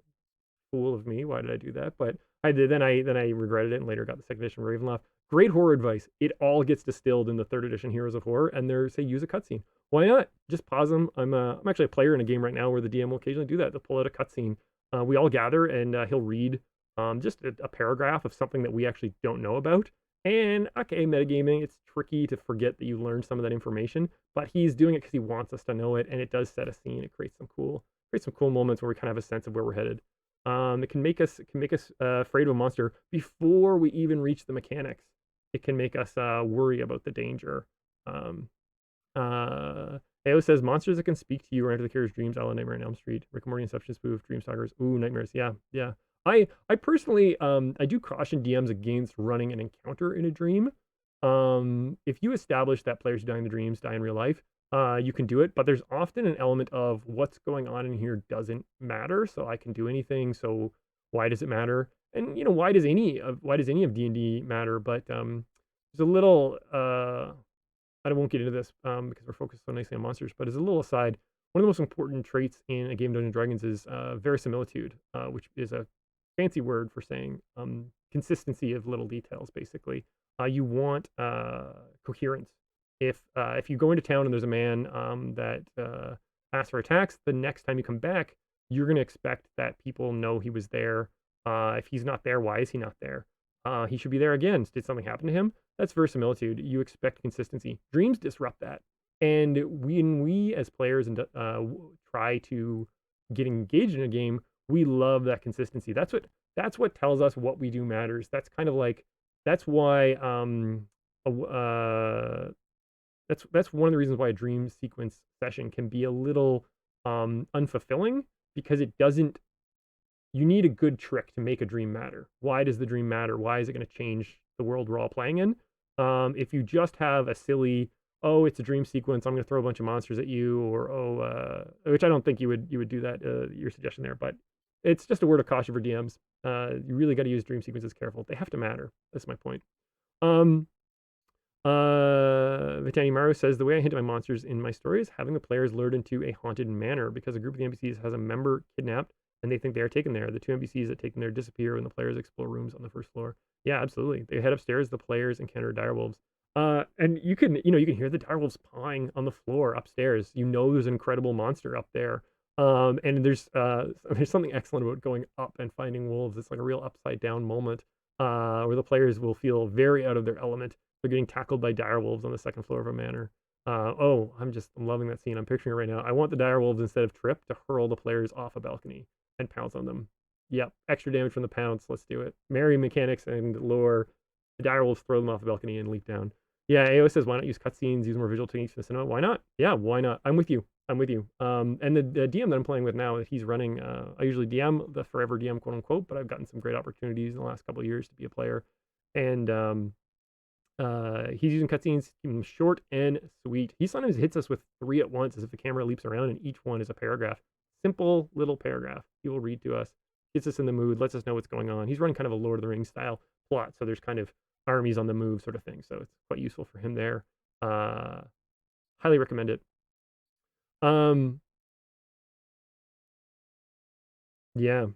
Fool of me. Why did I do that? But I did. Then I regretted it and later got the second edition Ravenloft. Great horror advice. It all gets distilled in the third edition Heroes of Horror, and they're say use a cutscene. Why not? Just pause them. I'm actually a player in a game right now where the DM will occasionally do that. They'll pull out a cutscene. We all gather and he'll read just a paragraph of something that we actually don't know about. And okay, metagaming, it's tricky to forget that you learned some of that information, but he's doing it because he wants us to know it, and it does set a scene. It creates some cool moments where we kind of have a sense of where we're headed. It can make us afraid of a monster before we even reach the mechanics. It can make us worry about the danger. Um, AO says monsters that can speak to you or enter the character's dreams, a la Nightmare on Elm Street, Rick and Morty, Inception spoof, Dream Stalkers. Ooh, nightmares. Yeah, yeah. I personally I do caution DMs against running an encounter in a dream. If you establish that players who die in the dreams die in real life, you can do it, but there's often an element of what's going on in here doesn't matter, so I can do anything. So why does it matter? And why does any of D&D matter? But there's a little I won't get into this because we're focused so nicely on monsters. But as a little aside, one of the most important traits in a game of Dungeons and Dragons is verisimilitude, which is a fancy word for saying consistency of little details. Basically, you want coherence. If you go into town and there's a man that asks for attacks, the next time you come back, you're going to expect that people know he was there. If he's not there, why is he not there? He should be there again. Did something happen to him? That's verisimilitude. You expect consistency. Dreams disrupt that. And when we as players try to get engaged in a game, we love that consistency. That's what tells us what we do matters. That's kind of like that's why that's one of the reasons why a dream sequence session can be a little unfulfilling because it doesn't. You need a good trick to make a dream matter. Why does the dream matter? Why is it going to change the world we're all playing in? If you just have a silly, oh, it's a dream sequence, I'm going to throw a bunch of monsters at you, or which I don't think you would do that. Your suggestion there, but it's just a word of caution for DMs. You really got to use dream sequences careful. They have to matter. That's my point. Vitani Maru says the way I hint at my monsters in my story is having the players lured into a haunted manor because a group of the NPCs has a member kidnapped and they think they are taken there. The two NPCs that take them there disappear when the players explore rooms on the first floor. Yeah, absolutely. They head upstairs. The players encounter direwolves. And you can hear the direwolves pawing on the floor upstairs. There's an incredible monster up there. And there's something excellent about going up and finding wolves. It's like a real upside down moment where the players will feel very out of their element. They're getting tackled by direwolves on the second floor of a manor. I'm loving that scene. I'm picturing it right now. I want the direwolves instead of trip to hurl the players off a balcony and pounce on them. Yep, extra damage from the pounce. Let's do it. Merry mechanics and lore. The direwolves throw them off the balcony and leap down. Yeah, AO says, why not use cutscenes, use more visual techniques for the cinema? Why not? Yeah, why not? I'm with you. And the DM that I'm playing with now, he's running, I usually DM, the forever DM, quote unquote, but I've gotten some great opportunities in the last couple of years to be a player. And he's using cutscenes, keeping them short and sweet. He sometimes hits us with 3 at once as if the camera leaps around and each one is a paragraph. Simple little paragraph. He will read to us, gets us in the mood, lets us know what's going on. He's running kind of a Lord of the Rings style plot, so there's kind of armies on the move sort of thing. So it's quite useful for him there. Highly recommend it. Yeah.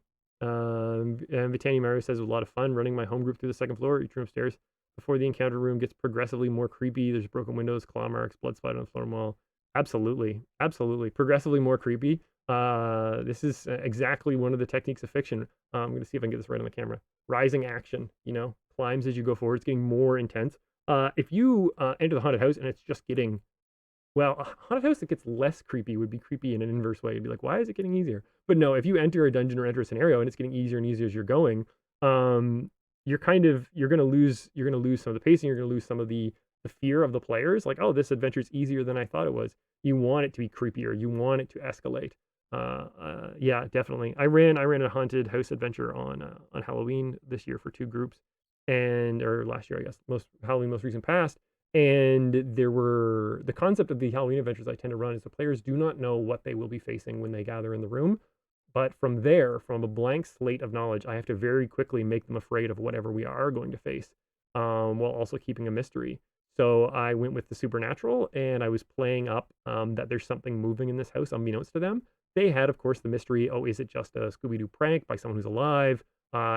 And Vitani Mario says it was a lot of fun running my home group through the second floor, each room upstairs. Before the encounter room gets progressively more creepy, there's broken windows, claw marks, blood splat on the floor and wall. Absolutely, absolutely, progressively more creepy. This is exactly one of the techniques of fiction. I'm going to see if I can get this right on the camera. Rising action, climbs as you go forward. It's getting more intense. If you enter the haunted house and it's just getting, well, a haunted house that gets less creepy would be creepy in an inverse way. You'd be like, why is it getting easier? But no, if you enter a dungeon or enter a scenario and it's getting easier and easier as you're going, you're gonna lose some of the pacing. You're gonna lose some of the fear of the players. Like, oh, this adventure is easier than I thought it was. You want it to be creepier. You want it to escalate. Yeah, definitely. I ran a haunted house adventure on Halloween this year for 2 groups, or last year, I guess, Halloween most recent past. And the concept of the Halloween adventures I tend to run is the players do not know what they will be facing when they gather in the room. But from there, from a blank slate of knowledge, I have to very quickly make them afraid of whatever we are going to face, while also keeping a mystery. So I went with the supernatural, and I was playing up that there's something moving in this house, unbeknownst to them. They had, of course, the mystery. Oh, is it just a Scooby-Doo prank by someone who's alive?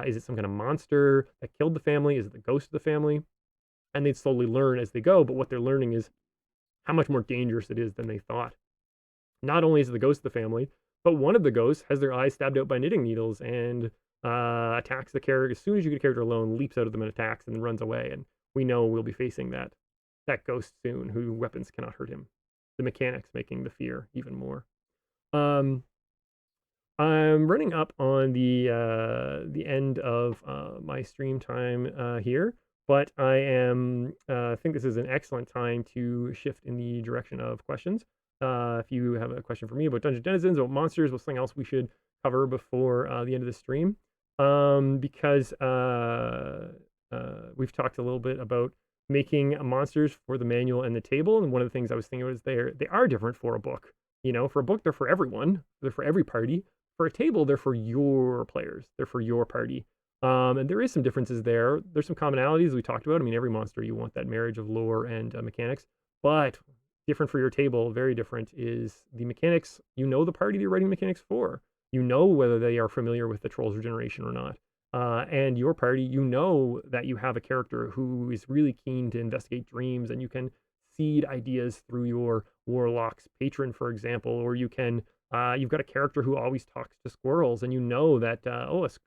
Is it some kind of monster that killed the family? Is it the ghost of the family? And they'd slowly learn as they go. But what they're learning is how much more dangerous it is than they thought. Not only is it the ghost of the family, but one of the ghosts has their eyes stabbed out by knitting needles and attacks the character. As soon as you get a character alone, leaps out of them and attacks and then runs away. And we know we'll be facing that ghost soon, who weapons cannot hurt him. The mechanics making the fear even more. Um, I'm running up on the end of my stream time here, but I think this is an excellent time to shift in the direction of questions. If you have a question for me about Dungeon Denizens, about monsters, or something else we should cover before the end of the stream, because we've talked a little bit about making monsters for the manual and the table, and one of the things I was thinking was they are different for a book. For a book, they're for everyone, they're for every party. For a table, they're for your players, they're for your party. And there is some differences there. There's some commonalities we talked about. I mean, every monster, you want that marriage of lore and mechanics, but different for your table, very different, is the mechanics. The party you're writing mechanics for. Whether they are familiar with the Trolls Regeneration or not. And your party, that you have a character who is really keen to investigate dreams, and you can seed ideas through your warlock's patron, for example, or you've got a character who always talks to squirrels, and that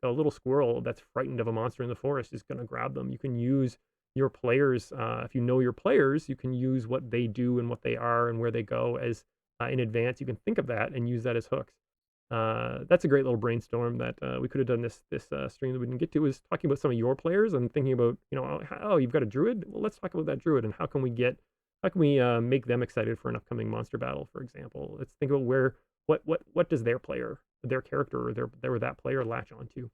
a little squirrel that's frightened of a monster in the forest is going to grab them. You can use your players, if you know your players, you can use what they do and what they are and where they go as in advance. You can think of that and use that as hooks. That's a great little brainstorm that we could have done this stream that we didn't get to, is talking about some of your players and thinking about, oh, you've got a druid. Well, let's talk about that druid and how can we make them excited for an upcoming monster battle, for example. Let's think about what does their character or that player latch onto.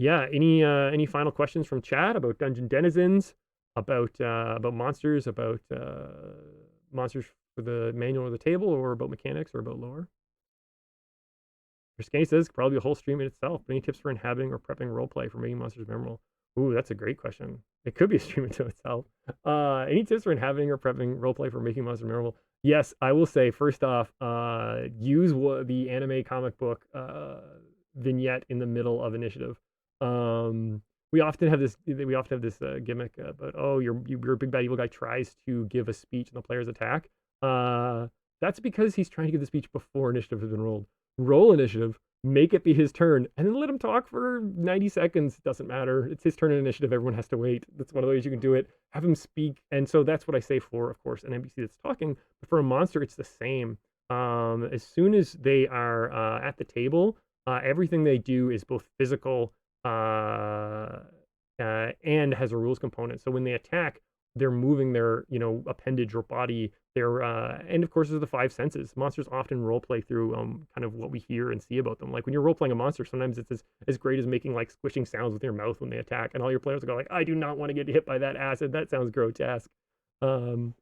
Yeah. Any final questions from chat about Dungeon Denizens, about monsters, about monsters for the manual or the table, or about mechanics, or about lore? Skinny says probably a whole stream in itself. Any tips for inhabiting or prepping roleplay for making monsters memorable? Ooh, that's a great question. It could be a stream into itself. Any tips for inhabiting or prepping roleplay for making monsters memorable? Yes, I will say, first off, use the anime comic book vignette in the middle of initiative. We often have this gimmick about, oh, your big bad evil guy tries to give a speech and the players attack. That's because he's trying to give the speech before initiative has been rolled. Roll initiative, make it be his turn, and then let him talk for 90 seconds. Doesn't matter. It's his turn in initiative. Everyone has to wait. That's one of the ways you can do it. Have him speak. And so that's what I say for, of course, an NPC that's talking. But for a monster, it's the same. As soon as they are at the table, everything they do is both physical and has a rules component. So when they attack, they're moving their, appendage or body. And of course, there's the 5 senses. Monsters often roleplay through kind of what we hear and see about them. Like when you're roleplaying a monster, sometimes it's as great as making like squishing sounds with your mouth when they attack, and all your players will go like, I do not want to get hit by that acid. That sounds grotesque. AO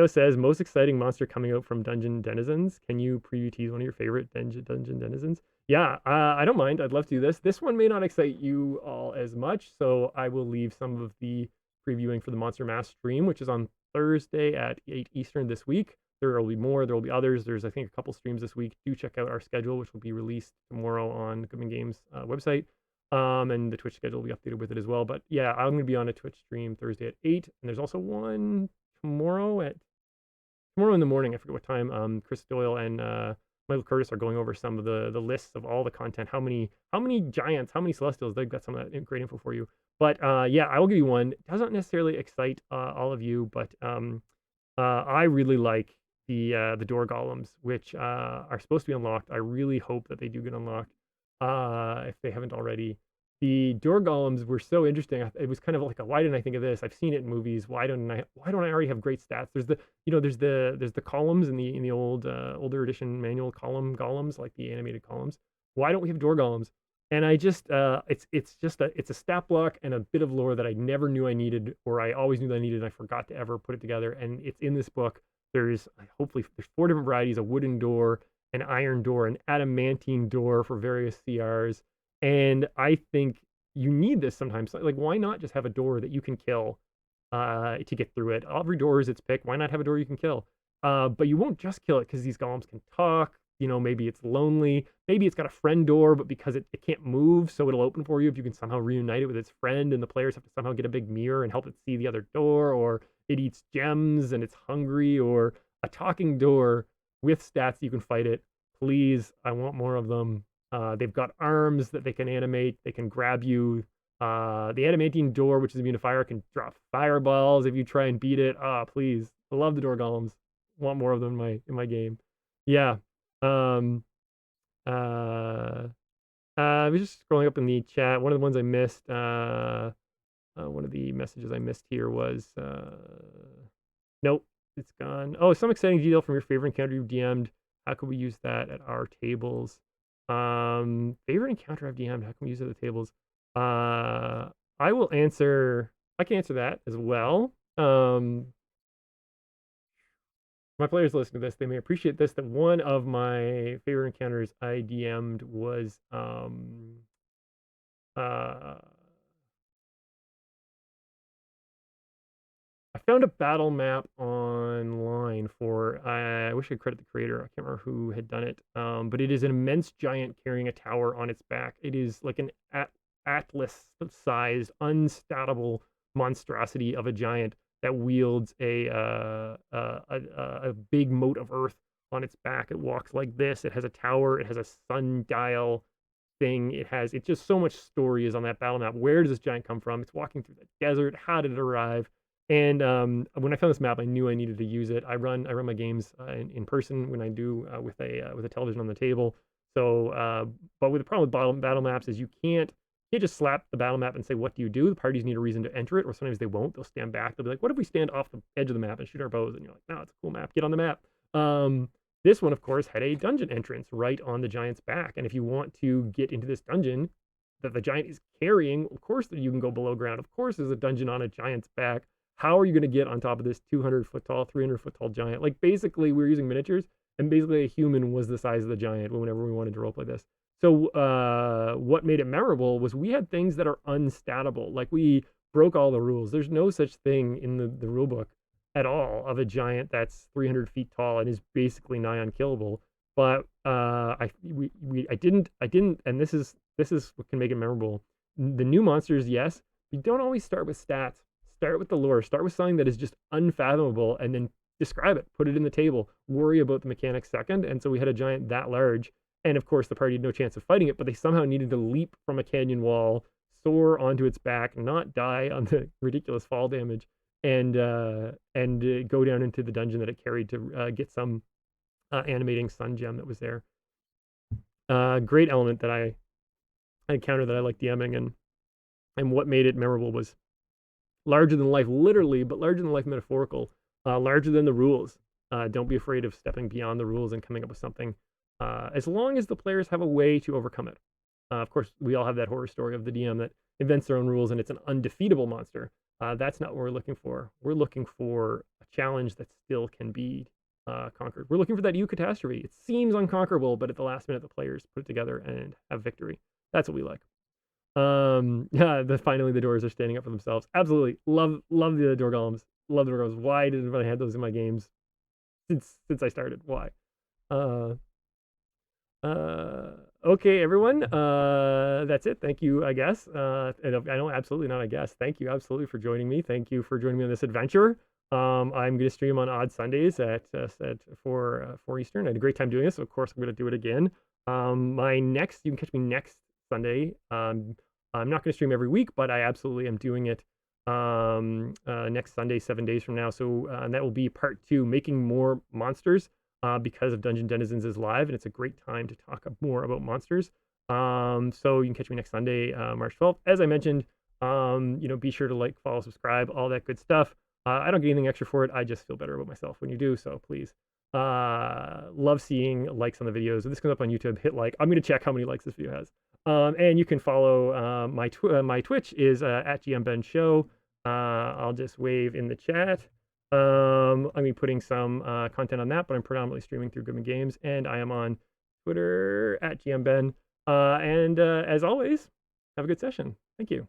says, most exciting monster coming out from Dungeon Denizens. Can you preview tease one of your favorite Dungeon Denizens? Yeah, I don't mind. I'd love to do this. This one may not excite you all as much, so I will leave some of the previewing for the Monster Mass stream, which is on Thursday at 8 Eastern this week. sure there will be more. There will be others. There's, I think, a couple streams this week. Do check out our schedule, which will be released tomorrow on Goodman Games website. And the Twitch schedule will be updated with it as well. But yeah, I'm going to be on a Twitch stream Thursday at 8. And there's also one tomorrow in the morning. I forget what time. Chris Doyle and Michael Curtis are going over some of the lists of all the content. How many giants, how many celestials. They've got some of that great info for you. But yeah, I will give you one. It doesn't necessarily excite all of you, but I really like the door golems, which are supposed to be unlocked. I really hope that they do get unlocked if they haven't already. The door golems were so interesting. It was kind of like why didn't I think of this? I've seen it in movies. Why don't I already have great stats? There's the columns in the old older edition manual column golems, like the animated columns. Why don't we have door golems? And I just it's a stat block and a bit of lore that I never knew I needed, or I always knew that I needed and I forgot to ever put it together. And it's in this book. There's 4 different varieties: a wooden door, an iron door, an adamantine door for various CRs. And I think you need this sometimes. Like, why not just have a door that you can kill to get through it? Every door is its pick. Why not have a door you can kill? But you won't just kill it because these golems can talk. Maybe it's lonely. Maybe it's got a friend door, but because it can't move, so it'll open for you if you can somehow reunite it with its friend, and the players have to somehow get a big mirror and help it see the other door, or it eats gems and it's hungry, or a talking door with stats you can fight it. Please, I want more of them. They've got arms that they can animate. They can grab you. The adamantine door, which is immune to fire, can drop fireballs if you try and beat it. Please. I love the door golems. Want more of them in my game. Yeah. I was just scrolling up in the chat. One of the ones I missed, one of the messages I missed here was, nope, it's gone. Oh, some exciting detail from your favorite encounter you've DM'd. How can we use that at our tables? Favorite encounter I've DM'd. How can we use it at the tables? I can answer that as well. My players listening to this, they may appreciate this, that one of my favorite encounters I DM'd was I found a battle map online for, I wish I could credit the creator. I can't remember who had done it. But it is an immense giant carrying a tower on its back. It is like an Atlas-sized, unstatable monstrosity of a giant that wields a big moat of earth on its back. It walks like this. It has a tower. It has a sundial thing. It's just so much story is on that battle map. Where does this giant come from? It's walking through the desert. How did it arrive? And when I found this map, I knew I needed to use it. I run my games in person when I do with a television on the table. So, but with the problem with battle maps is you can't just slap the battle map and say, what do you do? The parties need a reason to enter it, or sometimes they won't. They'll stand back. They'll be like, what if we stand off the edge of the map and shoot our bows? And you're like, no, it's a cool map. Get on the map. This one, of course, had a dungeon entrance right on the giant's back. And if you want to get into this dungeon that the giant is carrying, of course you can go below ground. Of course there's a dungeon on a giant's back. How are you going to get on top of this 200-foot tall, 300-foot tall giant? Like, basically, we were using miniatures, and basically a human was the size of the giant whenever we wanted to roleplay this. So what made it memorable was we had things that are unstatable. Like, we broke all the rules. There's no such thing in the rule book at all of a giant that's 300 feet tall and is basically nigh unkillable. But I didn't, and this is what can make it memorable. The new monsters, yes, we don't always start with stats. Start with the lore. Start with something that is just unfathomable, and then describe it. Put it in the table. Worry about the mechanics second. And so we had a giant that large, and of course the party had no chance of fighting it, but they somehow needed to leap from a canyon wall, soar onto its back, not die on the ridiculous fall damage, and go down into the dungeon that it carried to get some animating sun gem that was there. Great element that I encountered that I like DMing, and what made it memorable was larger than life, literally, but larger than life metaphorical, larger than the rules. Don't be afraid of stepping beyond the rules and coming up with something, as long as the players have a way to overcome it. Of course, we all have that horror story of the DM that invents their own rules and it's an undefeatable monster. That's not what we're looking for. We're looking for a challenge that still can be conquered. We're looking for that catastrophe. It seems unconquerable, but at the last minute, the players put it together and have victory. That's what we like. Finally the doors are standing up for themselves. Absolutely love the door golems. Love the door golems. Why didn't I have those in my games? since I started. Why? Uh, uh, okay, everyone. That's it. Thank you, I guess. And I know absolutely not, I guess. Thank you absolutely for joining me. Thank you for joining me on this adventure. I'm going to stream on odd Sundays at 4 Eastern. I had a great time doing this. So of course, I'm going to do it again. You can catch me next Sunday. I'm not going to stream every week, but I absolutely am doing it next Sunday, 7 days from now. So that will be part 2, making more monsters. Because of Dungeon Denizens is live, and it's a great time to talk more about monsters. So you can catch me next Sunday, March 12th. As I mentioned, be sure to like, follow, subscribe, all that good stuff. I don't get anything extra for it. I just feel better about myself when you do. So please, love seeing likes on the videos. If this comes up on YouTube, hit like. I'm going to check how many likes this video has. And you can follow my Twitch is at GM Benn Show. I'll just wave in the chat. I'm gonna be putting some content on that, but I'm predominantly streaming through Goodman Games, and I am on Twitter at GM Benn. And as always, have a good session. Thank you.